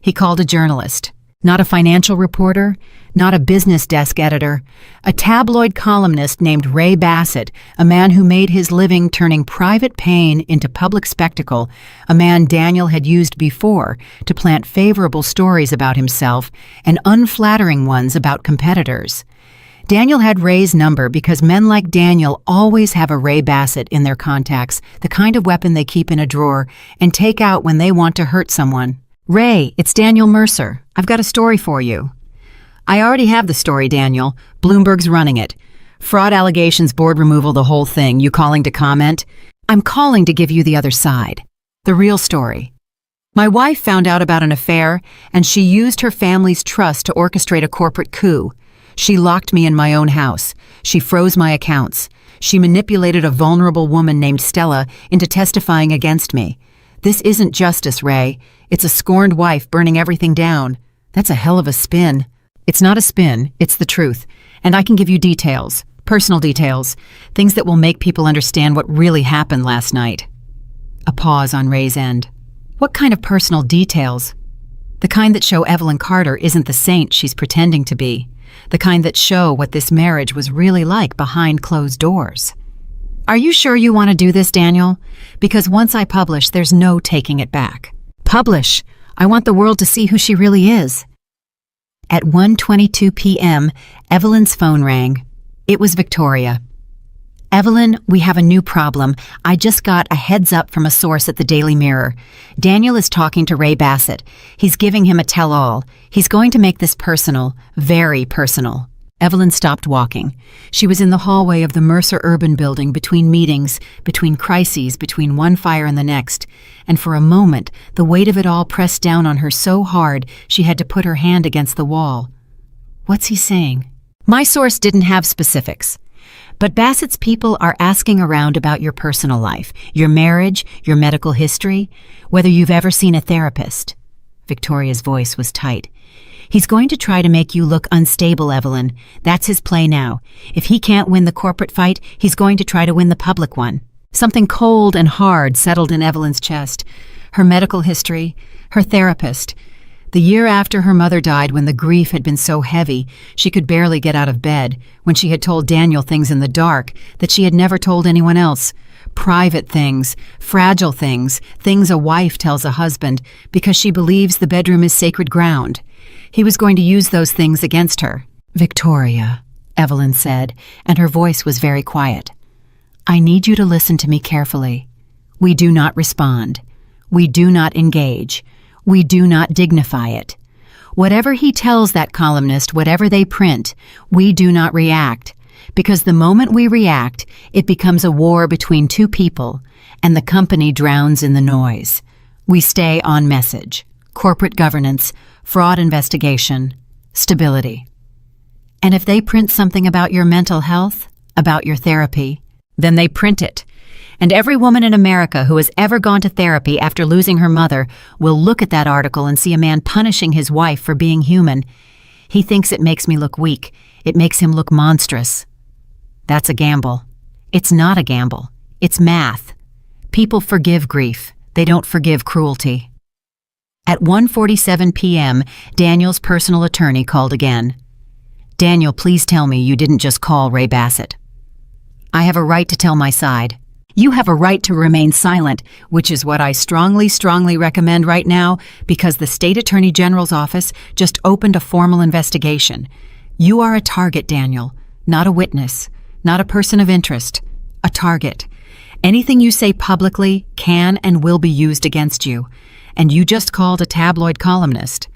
He called a journalist. Not a financial reporter, not a business desk editor, a tabloid columnist named Ray Bassett, a man who made his living turning private pain into public spectacle, a man Daniel had used before to plant favorable stories about himself and unflattering ones about competitors. Daniel had Ray's number because men like Daniel always have a Ray Bassett in their contacts, the kind of weapon they keep in a drawer and take out when they want to hurt someone. Ray, it's Daniel Mercer. I've got a story for you. I already have the story, Daniel. Bloomberg's running it. Fraud allegations, board removal, the whole thing. You calling to comment? I'm calling to give you the other side. The real story. My wife found out about an affair, and she used her family's trust to orchestrate a corporate coup. She locked me in my own house. She froze my accounts. She manipulated a vulnerable woman named Stella into testifying against me. This isn't justice, Ray. It's a scorned wife burning everything down. That's a hell of a spin. It's not a spin, it's the truth. And I can give you details, personal details, things that will make people understand what really happened last night. A pause on Ray's end. What kind of personal details? The kind that show Evelyn Carter isn't the saint she's pretending to be. The kind that show what this marriage was really like behind closed doors. Are you sure you want to do this, Daniel? Because once I publish, there's no taking it back. Publish. I want the world to see who she really is. At 1:22 p.m., Evelyn's phone rang. It was Victoria. Evelyn, we have a new problem. I just got a heads up from a source at the Daily Mirror. Daniel is talking to Ray Bassett. He's giving him a tell-all. He's going to make this personal, very personal. Evelyn stopped walking. She was in the hallway of the Mercer Urban Building, between meetings, between crises, between one fire and the next. And for a moment, the weight of it all pressed down on her so hard she had to put her hand against the wall. What's he saying? My source didn't have specifics. But Bassett's people are asking around about your personal life, your marriage, your medical history, whether you've ever seen a therapist. Victoria's voice was tight. He's going to try to make you look unstable, Evelyn. That's his play now. If he can't win the corporate fight, he's going to try to win the public one. Something cold and hard settled in Evelyn's chest. Her medical history, her therapist. The year after her mother died, when the grief had been so heavy, she could barely get out of bed, when she had told Daniel things in the dark that she had never told anyone else. Private things, fragile things, things a wife tells a husband because she believes the bedroom is sacred ground. He was going to use those things against her. Victoria, Evelyn said, and her voice was very quiet. I need you to listen to me carefully. We do not respond. We do not engage. We do not dignify it. Whatever he tells that columnist, whatever they print, we do not react. Because the moment we react, it becomes a war between two people, and the company drowns in the noise. We stay on message. Corporate governance, fraud investigation, stability. And if they print something about your mental health, about your therapy, then they print it. And every woman in America who has ever gone to therapy after losing her mother will look at that article and see a man punishing his wife for being human. He thinks it makes me look weak. It makes him look monstrous. That's a gamble. It's not a gamble. It's math. People forgive grief. They don't forgive cruelty. At 1:47 p.m., Daniel's personal attorney called again. Daniel, please tell me you didn't just call Ray Bassett. I have a right to tell my side. You have a right to remain silent, which is what I strongly recommend right now, because the State Attorney General's office just opened a formal investigation. You are a target, Daniel, not a witness, not a person of interest, a target. Anything you say publicly can and will be used against you. And you just called a tabloid columnist.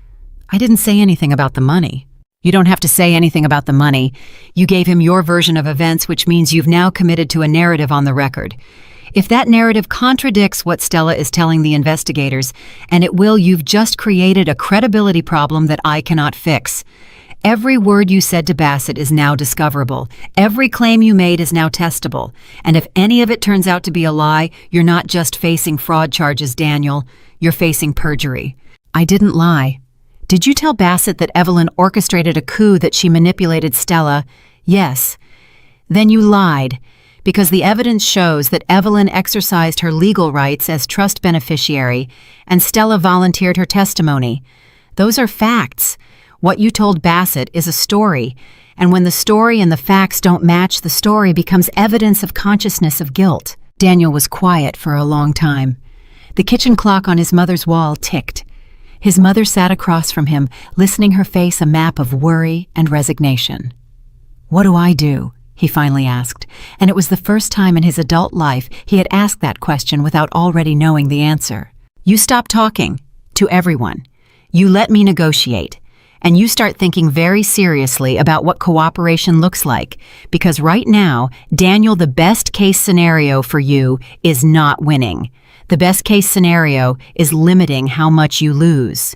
I didn't say anything about the money. You don't have to say anything about the money. You gave him your version of events, which means you've now committed to a narrative on the record. If that narrative contradicts what Stella is telling the investigators, and it will, you've just created a credibility problem that I cannot fix. Every word you said to Bassett is now discoverable. Every claim you made is now testable. And if any of it turns out to be a lie, you're not just facing fraud charges, Daniel. You're facing perjury. I didn't lie. Did you tell Bassett that Evelyn orchestrated a coup, that she manipulated Stella? Yes. Then you lied, because the evidence shows that Evelyn exercised her legal rights as trust beneficiary and Stella volunteered her testimony. Those are facts. What you told Bassett is a story, and when the story and the facts don't match, the story becomes evidence of consciousness of guilt. Daniel was quiet for a long time. The kitchen clock on his mother's wall ticked. His mother sat across from him, listening, her face a map of worry and resignation. What do I do? He finally asked, and it was the first time in his adult life he had asked that question without already knowing the answer. You stop talking. To everyone. You let me negotiate. And you start thinking very seriously about what cooperation looks like, because right now, Daniel, the best case scenario for you is not winning. The best case scenario is limiting how much you lose.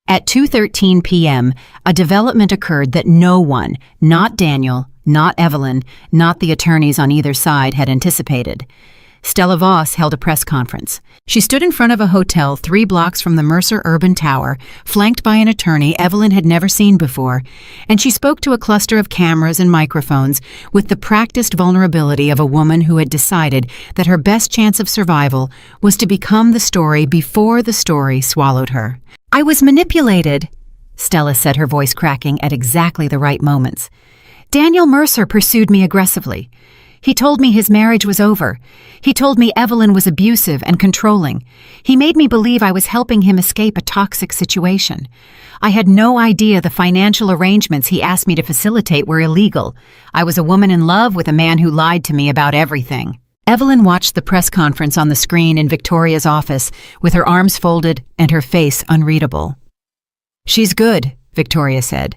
At 2:13 p.m., a development occurred that no one, not Daniel, not Evelyn, not the attorneys on either side, had anticipated. Stella Voss held a press conference. She stood in front of a hotel 3 blocks from the Mercer Urban Tower, flanked by an attorney Evelyn had never seen before, and she spoke to a cluster of cameras and microphones with the practiced vulnerability of a woman who had decided that her best chance of survival was to become the story before the story swallowed her. "I was manipulated," Stella said, her voice cracking at exactly the right moments. "Daniel Mercer pursued me aggressively. He told me his marriage was over. He told me Evelyn was abusive and controlling. He made me believe I was helping him escape a toxic situation. I had no idea the financial arrangements he asked me to facilitate were illegal. I was a woman in love with a man who lied to me about everything." Evelyn watched the press conference on the screen in Victoria's office with her arms folded and her face unreadable. "She's good," Victoria said.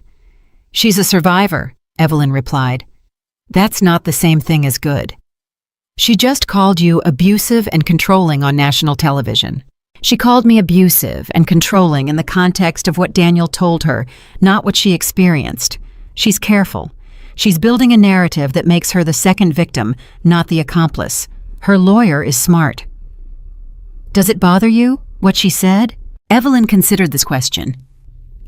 "She's a survivor," Evelyn replied. "That's not the same thing as good. She just called you abusive and controlling on national television. She called me abusive and controlling in the context of what Daniel told her, not what she experienced. She's careful. She's building a narrative that makes her the second victim, not the accomplice. Her lawyer is smart." "Does it bother you, what she said?" Evelyn considered this question.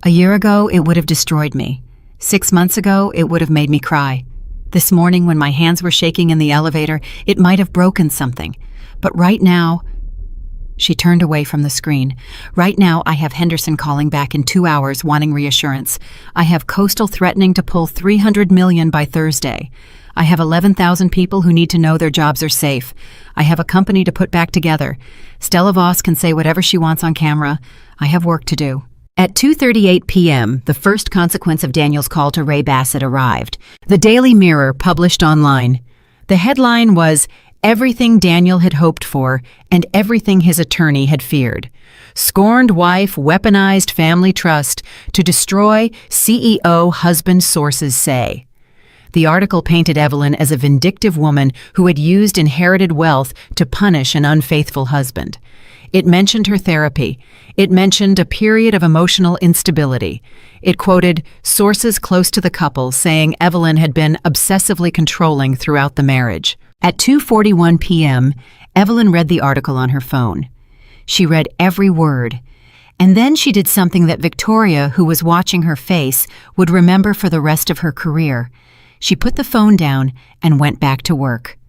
"A year ago, it would have destroyed me. 6 months ago, it would have made me cry. This morning, when my hands were shaking in the elevator, it might have broken something. But right now—" She turned away from the screen. "Right now, I have Henderson calling back in 2 hours wanting reassurance. I have Coastal threatening to pull $300 million by Thursday. I have 11,000 people who need to know their jobs are safe. I have a company to put back together. Stella Voss can say whatever she wants on camera. I have work to do." At 2:38 p.m., the first consequence of Daniel's call to Ray Bassett arrived. The Daily Mirror published online. The headline was, "Everything Daniel had hoped for and everything his attorney had feared. Scorned wife weaponized family trust to destroy CEO husband, sources say." The article painted Evelyn as a vindictive woman who had used inherited wealth to punish an unfaithful husband. It mentioned her therapy. It mentioned a period of emotional instability. It quoted sources close to the couple saying Evelyn had been obsessively controlling throughout the marriage. At 2:41 p.m., Evelyn read the article on her phone. She read every word. And then she did something that Victoria, who was watching her face, would remember for the rest of her career. She put the phone down and went back to work.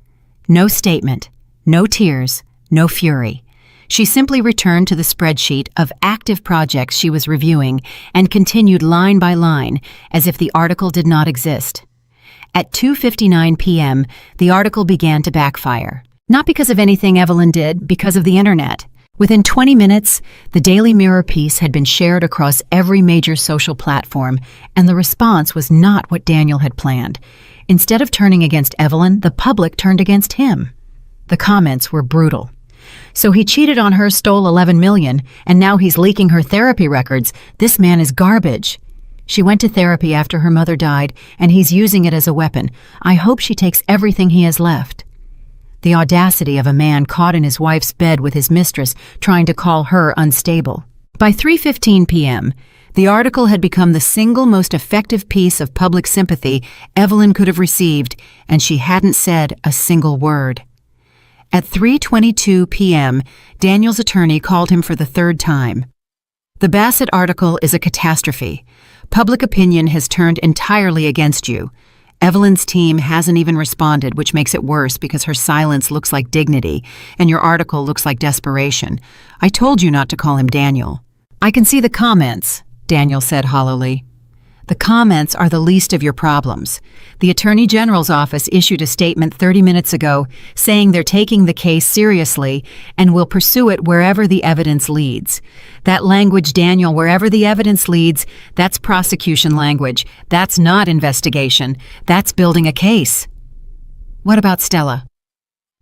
No statement, no tears, no fury. She simply returned to the spreadsheet of active projects she was reviewing and continued line by line as if the article did not exist. At 2:59 p.m., the article began to backfire. Not because of anything Evelyn did, because of the internet. Within 20 minutes, the Daily Mirror piece had been shared across every major social platform, and the response was not what Daniel had planned. Instead of turning against Evelyn, the public turned against him. The comments were brutal. "So he cheated on her, stole $11 million, and now he's leaking her therapy records. This man is garbage. She went to therapy after her mother died, and he's using it as a weapon. I hope she takes everything he has left." The audacity of a man caught in his wife's bed with his mistress, trying to call her unstable. By 3:15 p.m., the article had become the single most effective piece of public sympathy Evelyn could have received, and she hadn't said a single word. At 3:22 p.m., Daniel's attorney called him for the third time. "The Bassett article is a catastrophe. Public opinion has turned entirely against you. Evelyn's team hasn't even responded, which makes it worse because her silence looks like dignity, and your article looks like desperation. I told you not to call him Daniel." "I can see the comments," Daniel said hollowly. "The comments are the least of your problems. The Attorney General's office issued a statement 30 minutes ago saying they're taking the case seriously and will pursue it wherever the evidence leads. That language, Daniel, wherever the evidence leads, that's prosecution language. That's not investigation. That's building a case." "What about Stella?"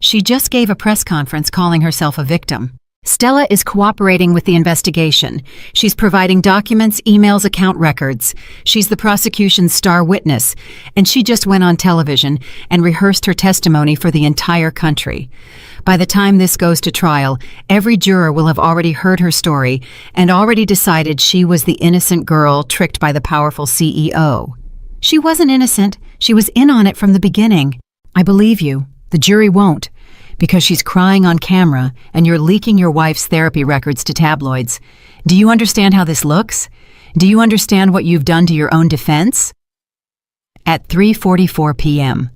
"She just gave a press conference calling herself a victim." Stella is cooperating with the investigation. She's providing documents, emails, account records. She's the prosecution's star witness, and she just went on television and rehearsed her testimony for the entire country. By the time this goes to trial, every juror will have already heard her story and already decided she was the innocent girl tricked by the powerful CEO. She wasn't innocent. She was in on it from the beginning. I believe you. The jury won't. Because she's crying on camera and you're leaking your wife's therapy records to tabloids. Do you understand how this looks? Do you understand what you've done to your own defense? At 3:44 p.m.,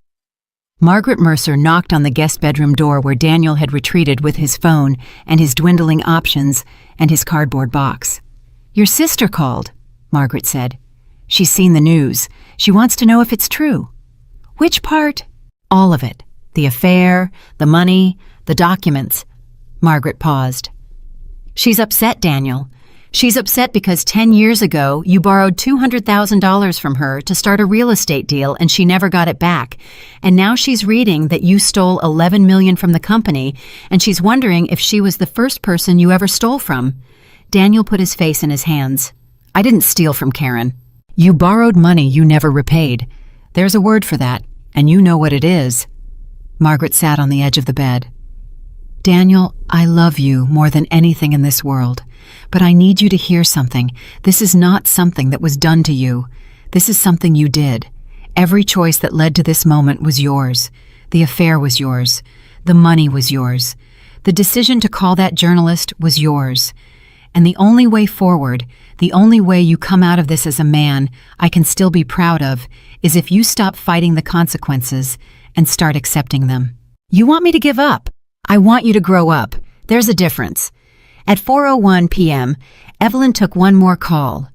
Margaret Mercer knocked on the guest bedroom door where Daniel had retreated with his phone and his dwindling options and his cardboard box. "Your sister called," Margaret said. "She's seen the news. She wants to know if it's true." "Which part?" "All of it. The affair, the money, the documents." Margaret paused. "She's upset, Daniel. She's upset because 10 years ago you borrowed $200,000 from her to start a real estate deal and she never got it back. And now she's reading that you stole $11 million from the company and she's wondering if she was the first person you ever stole from." Daniel put his face in his hands. "I didn't steal from Karen. You borrowed money you never repaid. There's a word for that, and you know what it is." Margaret sat on the edge of the bed. "Daniel, I love you more than anything in this world. But I need you to hear something. This is not something that was done to you. This is something you did. Every choice that led to this moment was yours. The affair was yours. The money was yours. The decision to call that journalist was yours. And the only way forward, the only way you come out of this as a man I can still be proud of, is if you stop fighting the consequences and start accepting them. You want me to give up? I want you to grow up. There's a difference." At 4:01 p.m., Evelyn took one more call.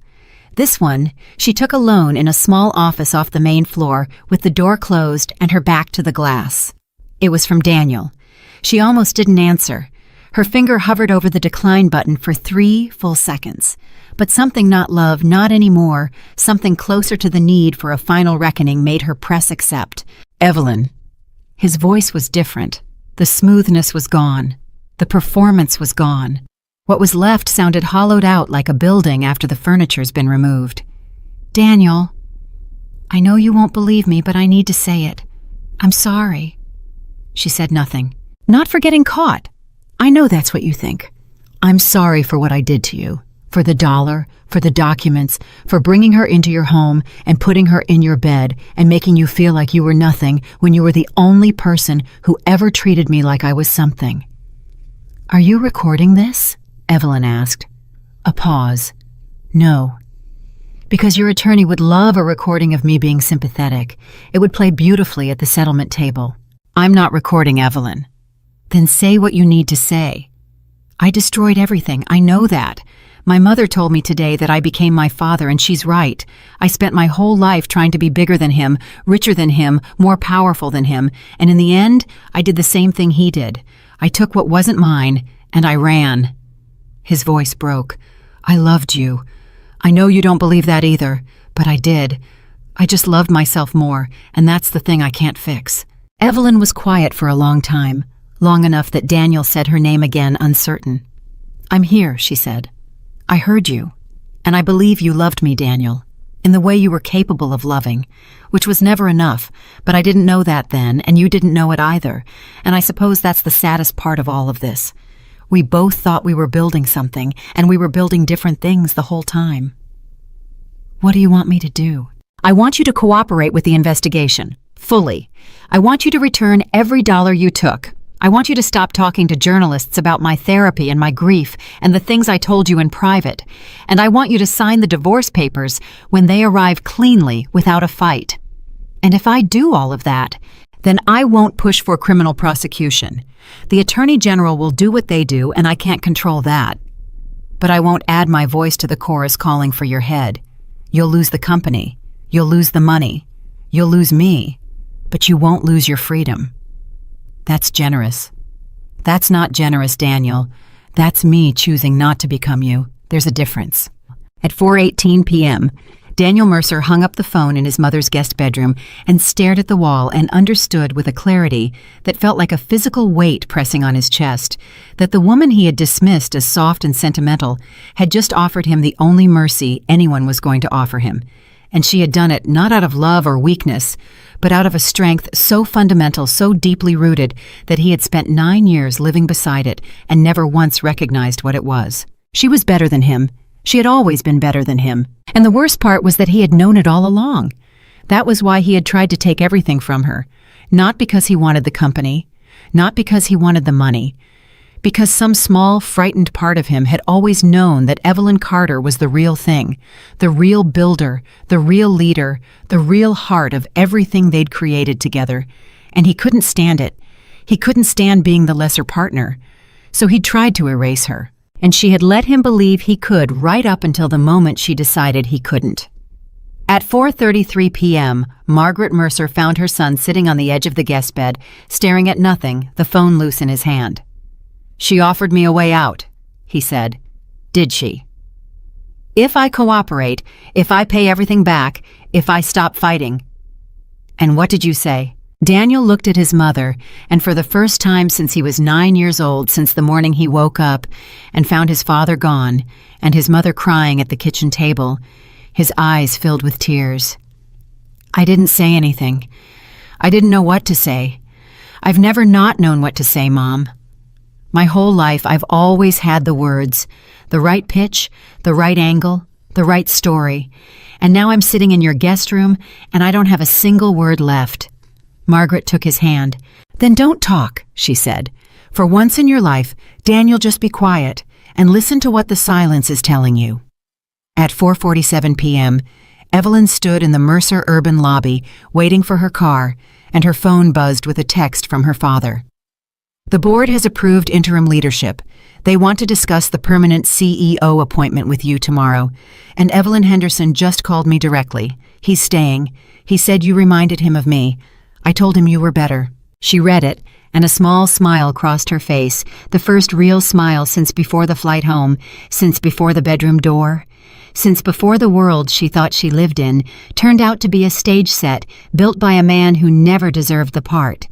This one, she took alone in a small office off the main floor with the door closed and her back to the glass. It was from Daniel. She almost didn't answer. Her finger hovered over the decline button for 3 full seconds. But something not love, not anymore, something closer to the need for a final reckoning made her press accept. "Evelyn." His voice was different. The smoothness was gone. The performance was gone. What was left sounded hollowed out like a building after the furniture's been removed. "Daniel, I know you won't believe me, but I need to say it. I'm sorry." She said nothing. "Not for getting caught. I know that's what you think. I'm sorry for what I did to you. For the dollar, for the documents, for bringing her into your home and putting her in your bed and making you feel like you were nothing when you were the only person who ever treated me like I was something." "Are you recording this?" Evelyn asked. A pause. "No. Because your attorney would love a recording of me being sympathetic. It would play beautifully at the settlement table." "I'm not recording, Evelyn." "Then say what you need to say." "I destroyed everything. I know that. My mother told me today that I became my father, and she's right. I spent my whole life trying to be bigger than him, richer than him, more powerful than him, and in the end, I did the same thing he did. I took what wasn't mine, and I ran." His voice broke. "I loved you. I know you don't believe that either, but I did. I just loved myself more, and that's the thing I can't fix." Evelyn was quiet for a long time, long enough that Daniel said her name again, uncertain. "I'm here," she said. "I heard you, and I believe you loved me, Daniel, in the way you were capable of loving, which was never enough, but I didn't know that then, and you didn't know it either, and I suppose that's the saddest part of all of this. We both thought we were building something, and we were building different things the whole time." "What do you want me to do?" "I want you to cooperate with the investigation, fully. I want you to return every dollar you took. I want you to stop talking to journalists about my therapy and my grief and the things I told you in private. And I want you to sign the divorce papers when they arrive cleanly without a fight. And if I do all of that, then I won't push for criminal prosecution. The Attorney General will do what they do, and I can't control that. But I won't add my voice to the chorus calling for your head. You'll lose the company. You'll lose the money. You'll lose me. But you won't lose your freedom. That's generous. That's not generous, Daniel. That's me choosing not to become you. There's a difference." At 4:18 p.m., Daniel Mercer hung up the phone in his mother's guest bedroom and stared at the wall and understood with a clarity that felt like a physical weight pressing on his chest that the woman he had dismissed as soft and sentimental had just offered him the only mercy anyone was going to offer him. And she had done it not out of love or weakness, but out of a strength so fundamental, so deeply rooted, that he had spent 9 years living beside it and never once recognized what it was. She was better than him. She had always been better than him. And the worst part was that he had known it all along. That was why he had tried to take everything from her. Not because he wanted the company, not because he wanted the money, because some small, frightened part of him had always known that Evelyn Carter was the real thing, the real builder, the real leader, the real heart of everything they'd created together. And he couldn't stand it. He couldn't stand being the lesser partner. So he tried to erase her. And she had let him believe he could right up until the moment she decided he couldn't. At 4:33 p.m., Margaret Mercer found her son sitting on the edge of the guest bed, staring at nothing, the phone loose in his hand. "She offered me a way out," he said. "Did she?" "If I cooperate, if I pay everything back, if I stop fighting." "And what did you say?" Daniel looked at his mother, and for the first time since he was 9 years old, since the morning he woke up and found his father gone and his mother crying at the kitchen table, his eyes filled with tears. "I didn't say anything. I didn't know what to say. I've never not known what to say, Mom. My whole life I've always had the words, the right pitch, the right angle, the right story, and now I'm sitting in your guest room and I don't have a single word left." Margaret took his hand. "Then don't talk," she said. "For once in your life, Daniel, just be quiet and listen to what the silence is telling you." At 4:47 p.m., Evelyn stood in the Mercer Urban lobby waiting for her car, and her phone buzzed with a text from her father. "The board has approved interim leadership. They want to discuss the permanent CEO appointment with you tomorrow, and Evelyn Henderson just called me directly. He's staying. He said you reminded him of me. I told him you were better." She read it, and a small smile crossed her face, the first real smile since before the flight home, since before the bedroom door, since before the world she thought she lived in turned out to be a stage set built by a man who never deserved the part.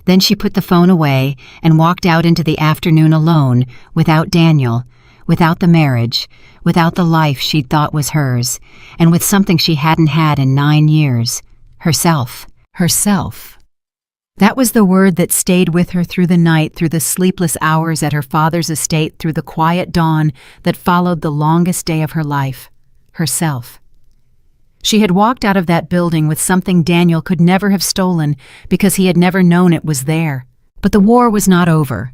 Then she put the phone away and walked out into the afternoon alone, without Daniel, without the marriage, without the life she'd thought was hers, and with something she hadn't had in 9 years, herself. Herself. That was the word that stayed with her through the night, through the sleepless hours at her father's estate, through the quiet dawn that followed the longest day of her life. Herself. She had walked out of that building with something Daniel could never have stolen because he had never known it was there. But the war was not over.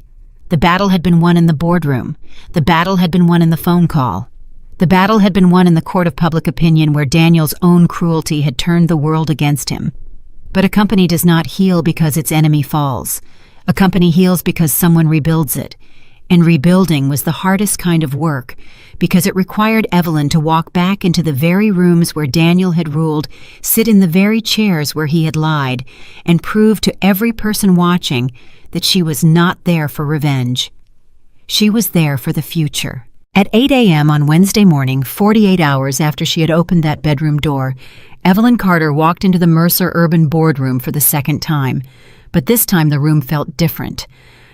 The battle had been won in the boardroom. The battle had been won in the phone call. The battle had been won in the court of public opinion, where Daniel's own cruelty had turned the world against him. But a company does not heal because its enemy falls. A company heals because someone rebuilds it. And rebuilding was the hardest kind of work, because it required Evelyn to walk back into the very rooms where Daniel had ruled, sit in the very chairs where he had lied, and prove to every person watching that she was not there for revenge. She was there for the future. At 8 a.m. on Wednesday morning, 48 hours after she had opened that bedroom door, Evelyn Carter walked into the Mercer Urban boardroom for the second time. But this time the room felt different.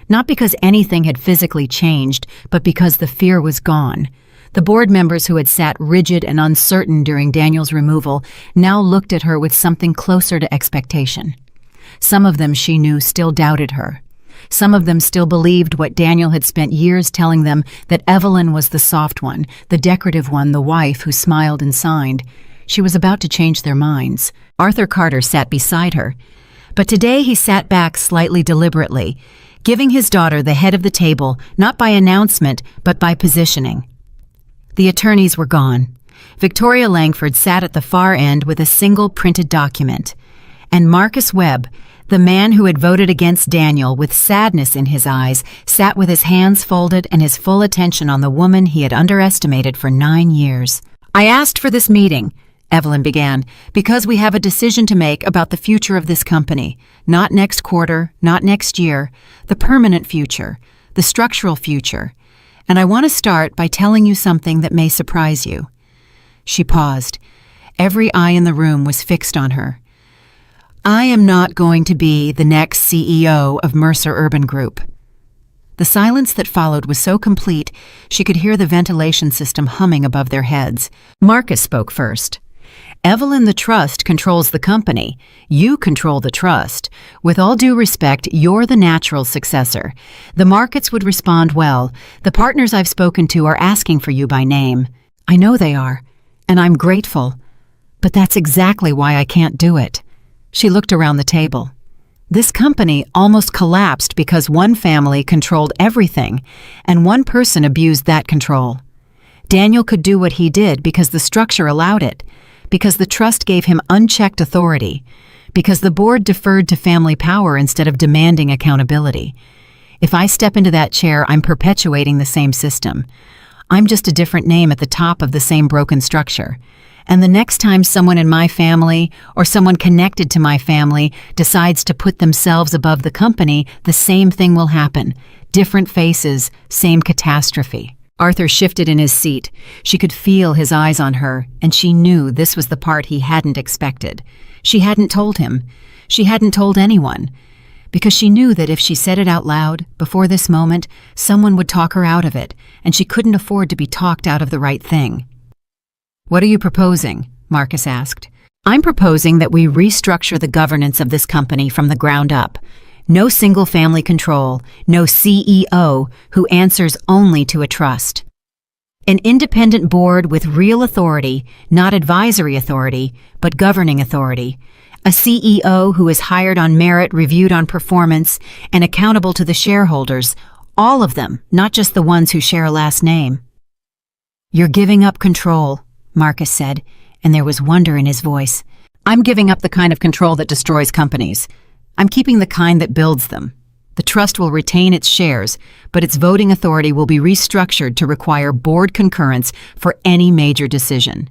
Not because anything had physically changed, but because the fear was gone. The board members who had sat rigid and uncertain during Daniel's removal now looked at her with something closer to expectation. Some of them, she knew, still doubted her. Some of them still believed what Daniel had spent years telling them, that Evelyn was the soft one, the decorative one, the wife who smiled and signed. She was about to change their minds. Arthur Carter sat beside her. But today he sat back slightly deliberately, giving his daughter the head of the table, not by announcement, but by positioning. The attorneys were gone. Victoria Langford sat at the far end with a single printed document. And Marcus Webb, the man who had voted against Daniel with sadness in his eyes, sat with his hands folded and his full attention on the woman he had underestimated for 9 years. "I asked for this meeting," Evelyn began, "because we have a decision to make about the future of this company. Not next quarter, not next year, the permanent future, the structural future. And I want to start by telling you something that may surprise you." She paused. Every eye in the room was fixed on her. "I am not going to be the next CEO of Mercer Urban Group." The silence that followed was so complete she could hear the ventilation system humming above their heads. Marcus spoke first. "Evelyn, the trust controls the company. You control the trust. With all due respect, you're the natural successor. The markets would respond well. The partners I've spoken to are asking for you by name. I know they are, and I'm grateful. But that's exactly why I can't do it." She looked around the table. This company almost collapsed because one family controlled everything, and one person abused that control. Daniel could do what he did because the structure allowed it, because the trust gave him unchecked authority, because the board deferred to family power instead of demanding accountability. If I step into that chair, I'm perpetuating the same system. I'm just a different name at the top of the same broken structure. And the next time someone in my family or someone connected to my family decides to put themselves above the company, the same thing will happen. Different faces, same catastrophe. Arthur shifted in his seat. She could feel his eyes on her, and she knew this was the part he hadn't expected. She hadn't told him. She hadn't told anyone. Because she knew that if she said it out loud, before this moment, someone would talk her out of it, and she couldn't afford to be talked out of the right thing. "What are you proposing?" Marcus asked. "I'm proposing that we restructure the governance of this company from the ground up. No single-family control, no CEO who answers only to a trust. An independent board with real authority, not advisory authority, but governing authority. A CEO who is hired on merit, reviewed on performance, and accountable to the shareholders, all of them, not just the ones who share a last name." "You're giving up control," Marcus said, and there was wonder in his voice. "I'm giving up the kind of control that destroys companies. I'm keeping the kind that builds them. The trust will retain its shares, but its voting authority will be restructured to require board concurrence for any major decision.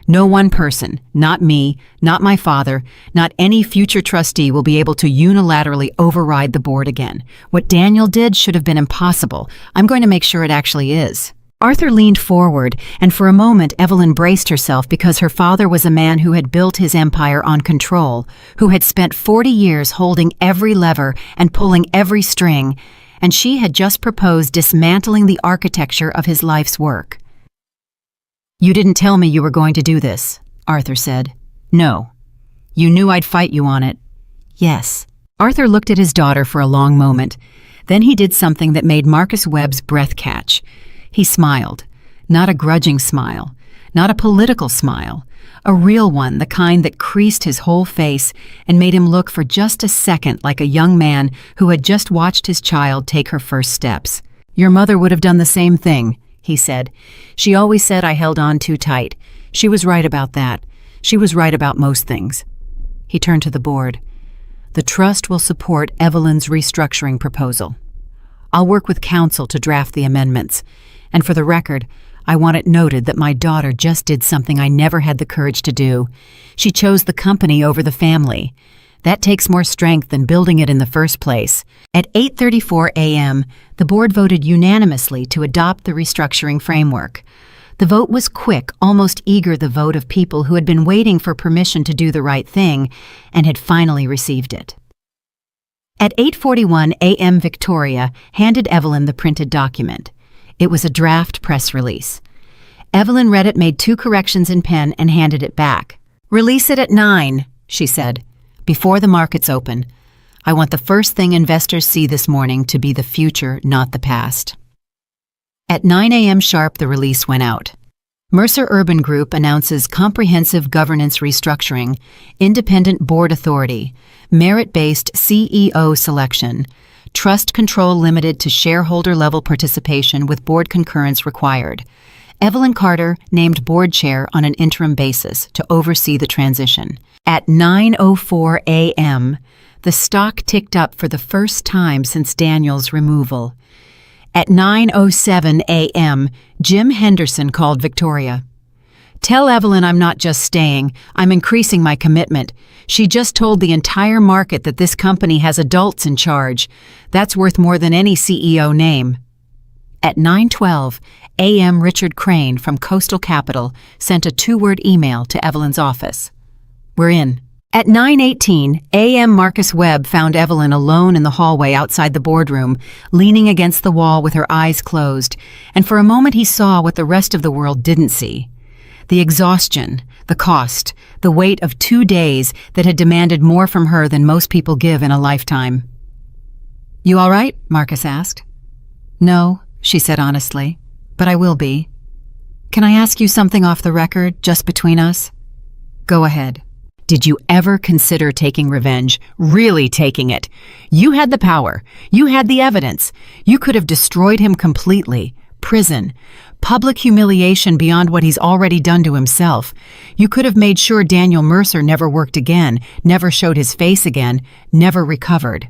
No one person, not me, not my father, not any future trustee will be able to unilaterally override the board again. What Daniel did should have been impossible. I'm going to make sure it actually is." Arthur leaned forward, and for a moment Evelyn braced herself because her father was a man who had built his empire on control, who had spent 40 years holding every lever and pulling every string, and she had just proposed dismantling the architecture of his life's work. "You didn't tell me you were going to do this," Arthur said. "No. You knew I'd fight you on it." "Yes." Arthur looked at his daughter for a long moment. Then he did something that made Marcus Webb's breath catch. He smiled, not a grudging smile, not a political smile, a real one, the kind that creased his whole face and made him look for just a second like a young man who had just watched his child take her first steps. "Your mother would have done the same thing," he said. "She always said I held on too tight. She was right about that. She was right about most things." He turned to the board. "The trust will support Evelyn's restructuring proposal. I'll work with counsel to draft the amendments. And for the record, I want it noted that my daughter just did something I never had the courage to do. She chose the company over the family. That takes more strength than building it in the first place." At 8:34 a.m., the board voted unanimously to adopt the restructuring framework. The vote was quick, almost eager, the vote of people who had been waiting for permission to do the right thing and had finally received it. At 8:41 a.m., Victoria handed Evelyn the printed document. It was a draft press release. Evelyn read it, made 2 corrections in pen, and handed it back. "Release it at 9, she said, "before the markets open. I want the first thing investors see this morning to be the future, not the past." At 9 a.m. sharp, the release went out. Mercer Urban Group announces comprehensive governance restructuring, independent board authority, merit-based CEO selection, trust control limited to shareholder-level participation with board concurrence required. Evelyn Carter named board chair on an interim basis to oversee the transition. At 9:04 a.m., the stock ticked up for the first time since Daniel's removal. At 9:07 a.m., Jim Henderson called Victoria. "Tell Evelyn I'm not just staying, I'm increasing my commitment. She just told the entire market that this company has adults in charge. That's worth more than any CEO name." At 9:12 a.m., Richard Crane from Coastal Capital sent a 2-word email to Evelyn's office. "We're in." At 9:18 a.m., Marcus Webb found Evelyn alone in the hallway outside the boardroom, leaning against the wall with her eyes closed, and for a moment he saw what the rest of the world didn't see. The exhaustion, the cost, the weight of 2 days that had demanded more from her than most people give in a lifetime. "You all right?" Marcus asked. "No," she said honestly, "but I will be. Can I ask you something off the record, just between us?" "Go ahead." "Did you ever consider taking revenge? Really taking it? You had the power. You had the evidence. You could have destroyed him completely. Prison. Public humiliation beyond what he's already done to himself. You could have made sure Daniel Mercer never worked again, never showed his face again, never recovered."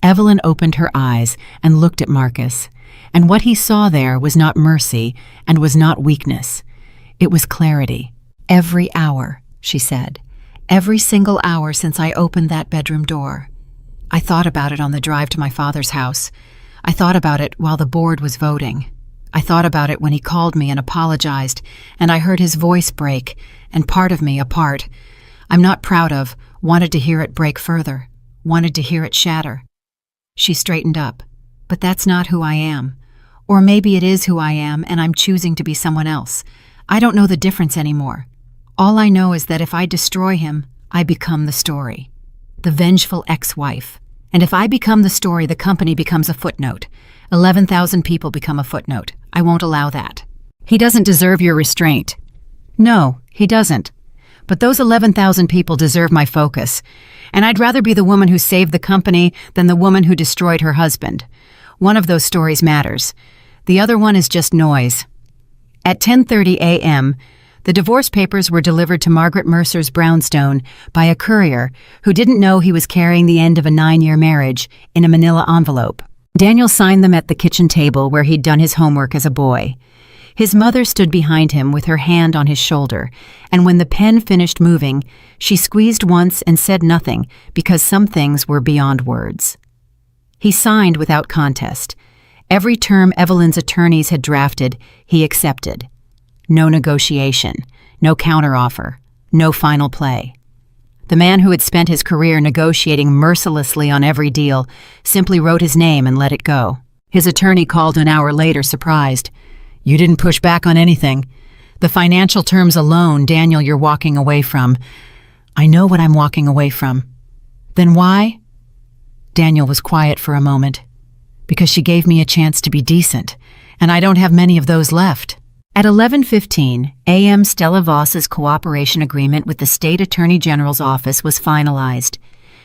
Evelyn opened her eyes and looked at Marcus, and what he saw there was not mercy and was not weakness. It was clarity. "Every hour," she said. "Every single hour since I opened that bedroom door. I thought about it on the drive to my father's house. I thought about it while the board was voting. I thought about it when he called me and apologized, and I heard his voice break, and part of me, a part I'm not proud of, wanted to hear it break further, wanted to hear it shatter." She straightened up. "But that's not who I am. Or maybe it is who I am, and I'm choosing to be someone else. I don't know the difference anymore. All I know is that if I destroy him, I become the story. The vengeful ex-wife. And if I become the story, the company becomes a footnote. 11,000 people become a footnote. I won't allow that. He doesn't deserve your restraint." "No, he doesn't. But those 11,000 people deserve my focus. And I'd rather be the woman who saved the company than the woman who destroyed her husband. One of those stories matters. The other one is just noise." At 10:30 a.m., the divorce papers were delivered to Margaret Mercer's brownstone by a courier who didn't know he was carrying the end of a 9-year marriage in a manila envelope. Daniel signed them at the kitchen table where he'd done his homework as a boy. His mother stood behind him with her hand on his shoulder, and when the pen finished moving, she squeezed once and said nothing because some things were beyond words. He signed without contest. Every term Evelyn's attorneys had drafted, he accepted. No negotiation, no counteroffer, no final play. The man who had spent his career negotiating mercilessly on every deal simply wrote his name and let it go. His attorney called an hour later, surprised. "You didn't push back on anything. The financial terms alone, Daniel, you're walking away from." "I know what I'm walking away from." "Then why?" Daniel was quiet for a moment. "Because she gave me a chance to be decent, and I don't have many of those left." At 11:15 a.m., Stella Voss's cooperation agreement with the State Attorney General's office was finalized.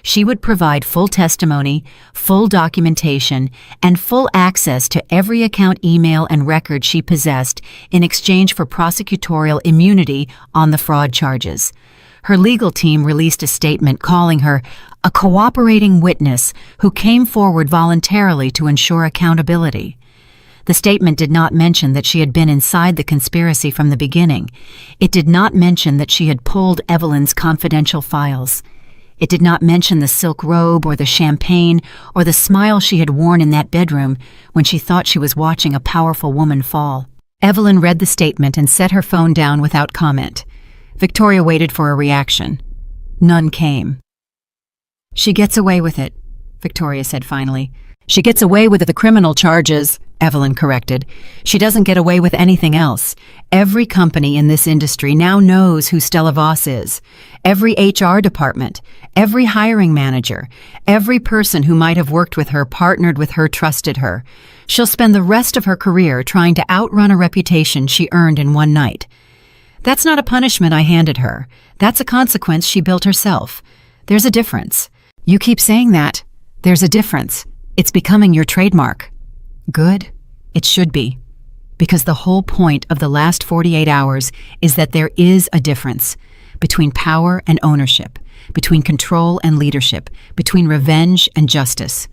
She would provide full testimony, full documentation, and full access to every account, email, and record she possessed in exchange for prosecutorial immunity on the fraud charges. Her legal team released a statement calling her a cooperating witness who came forward voluntarily to ensure accountability. The statement did not mention that she had been inside the conspiracy from the beginning. It did not mention that she had pulled Evelyn's confidential files. It did not mention the silk robe or the champagne or the smile she had worn in that bedroom when she thought she was watching a powerful woman fall. Evelyn read the statement and set her phone down without comment. Victoria waited for a reaction. None came. "She gets away with it," Victoria said finally. "She gets away with the criminal charges," Evelyn corrected. "She doesn't get away with anything else. Every company in this industry now knows who Stella Voss is. Every HR department, every hiring manager, every person who might have worked with her, partnered with her, trusted her. She'll spend the rest of her career trying to outrun a reputation she earned in one night. That's not a punishment I handed her. That's a consequence she built herself. There's a difference. You keep saying that. There's a difference. It's becoming your trademark." Good. It should be. Because the whole point of the last 48 hours is that there is a difference between power and ownership, between control and leadership, between revenge and justice.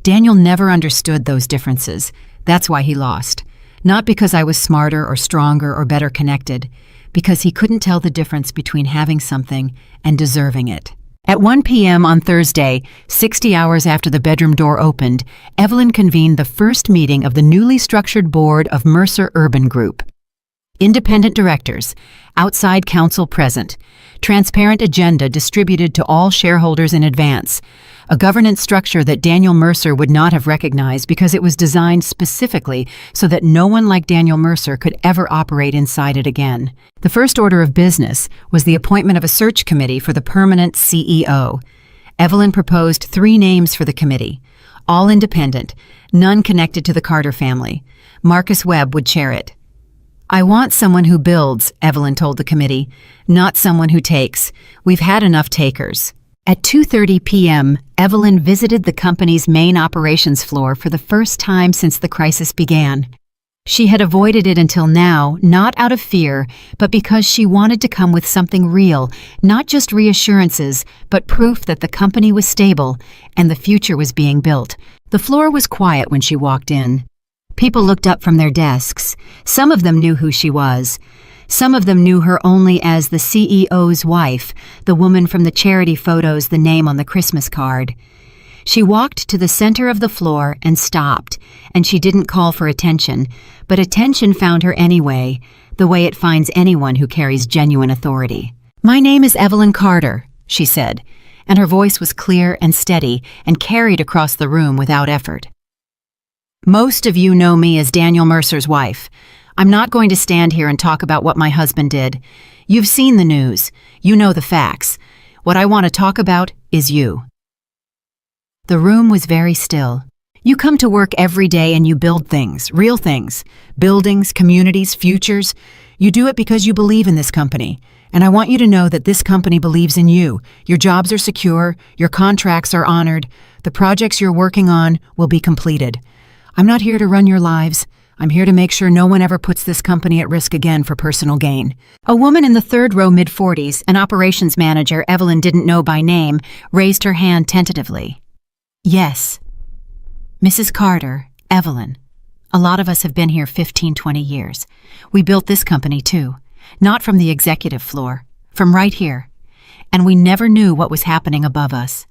Daniel never understood those differences. That's why he lost. Not because I was smarter or stronger or better connected, because he couldn't tell the difference between having something and deserving it. At 1 p.m. on Thursday, 60 hours after the bedroom door opened, Evelyn convened the first meeting of the newly structured board of Mercer Urban Group. Independent directors, outside counsel present, transparent agenda distributed to all shareholders in advance, a governance structure that Daniel Mercer would not have recognized because it was designed specifically so that no one like Daniel Mercer could ever operate inside it again. The first order of business was the appointment of a search committee for the permanent CEO. Evelyn proposed 3 names for the committee, all independent, none connected to the Carter family. Marcus Webb would chair it. "I want someone who builds," Evelyn told the committee, "not someone who takes. We've had enough takers." At 2:30 p.m., Evelyn visited the company's main operations floor for the first time since the crisis began. She had avoided it until now, not out of fear, but because she wanted to come with something real, not just reassurances, but proof that the company was stable and the future was being built. The floor was quiet when she walked in. People looked up from their desks. Some of them knew who she was. Some of them knew her only as the CEO's wife, the woman from the charity photos, the name on the Christmas card. She walked to the center of the floor and stopped, and she didn't call for attention, but attention found her anyway, the way it finds anyone who carries genuine authority. "My name is Evelyn Carter," she said, and her voice was clear and steady and carried across the room without effort. "Most of you know me as Daniel Mercer's wife. I'm not going to stand here and talk about what my husband did. You've seen the news. You know the facts. What I want to talk about is you." The room was very still. You come to work every day and you build things, real things, buildings, communities, futures. You do it because you believe in this company. And I want you to know that this company believes in you. Your jobs are secure. Your contracts are honored. The projects you're working on will be completed. I'm not here to run your lives. I'm here to make sure no one ever puts this company at risk again for personal gain. A woman in the third row, mid-40s, an operations manager Evelyn didn't know by name, raised her hand tentatively. "Yes. Mrs. Carter, Evelyn. A lot of us have been here 15, 20 years. We built this company too. Not from the executive floor, from right here. And we never knew what was happening above us.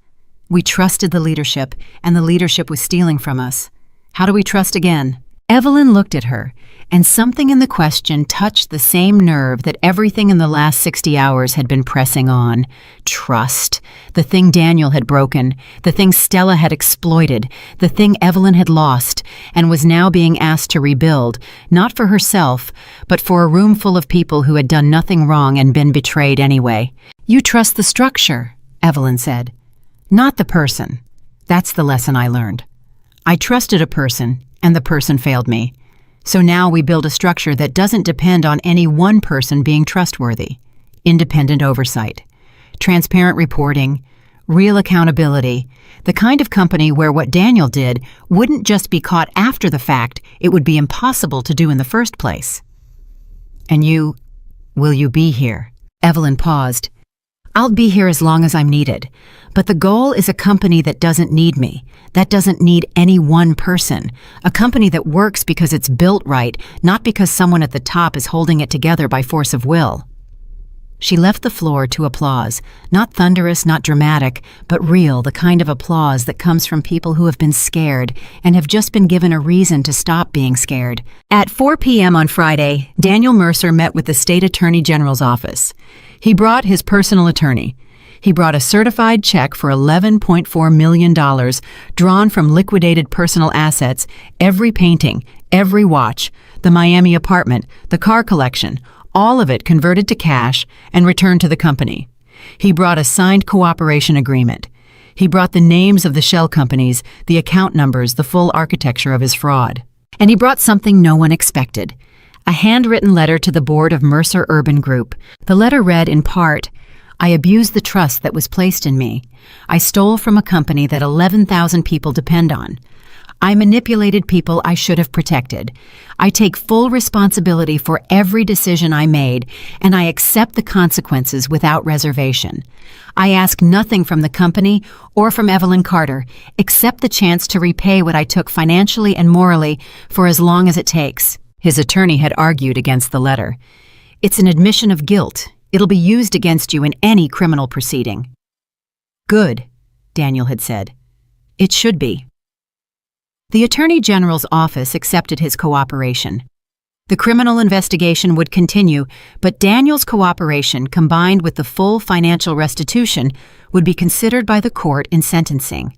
We trusted the leadership, and the leadership was stealing from us. How do we trust again?" Evelyn looked at her, and something in the question touched the same nerve that everything in the last 60 hours had been pressing on. Trust. The thing Daniel had broken, the thing Stella had exploited, the thing Evelyn had lost, and was now being asked to rebuild, not for herself, but for a room full of people who had done nothing wrong and been betrayed anyway. "You trust the structure," Evelyn said. "Not the person. That's the lesson I learned. I trusted a person, and the person failed me. So now we build a structure that doesn't depend on any one person being trustworthy. Independent oversight, transparent reporting, real accountability, the kind of company where what Daniel did wouldn't just be caught after the fact, it would be impossible to do in the first place." "And will you be here?" Evelyn paused. "I'll be here as long as I'm needed. But the goal is a company that doesn't need me, that doesn't need any one person, a company that works because it's built right, not because someone at the top is holding it together by force of will." She left the floor to applause, not thunderous, not dramatic, but real, the kind of applause that comes from people who have been scared and have just been given a reason to stop being scared. At 4 p.m. on Friday, Daniel Mercer met with the State Attorney General's office. He brought his personal attorney. He brought a certified check for $11.4 million drawn from liquidated personal assets, every painting, every watch, the Miami apartment, the car collection, all of it converted to cash and returned to the company. He brought a signed cooperation agreement. He brought the names of the shell companies, the account numbers, the full architecture of his fraud. And he brought something no one expected. A handwritten letter to the board of Mercer Urban Group. The letter read in part, "I abused the trust that was placed in me. I stole from a company that 11,000 people depend on. I manipulated people I should have protected. I take full responsibility for every decision I made, and I accept the consequences without reservation. I ask nothing from the company or from Evelyn Carter, except the chance to repay what I took financially and morally for as long as it takes." His attorney had argued against the letter. "It's an admission of guilt. It'll be used against you in any criminal proceeding." Good, Daniel had said. It should be. The Attorney General's office accepted his cooperation. The criminal investigation would continue, but Daniel's cooperation, combined with the full financial restitution, would be considered by the court in sentencing.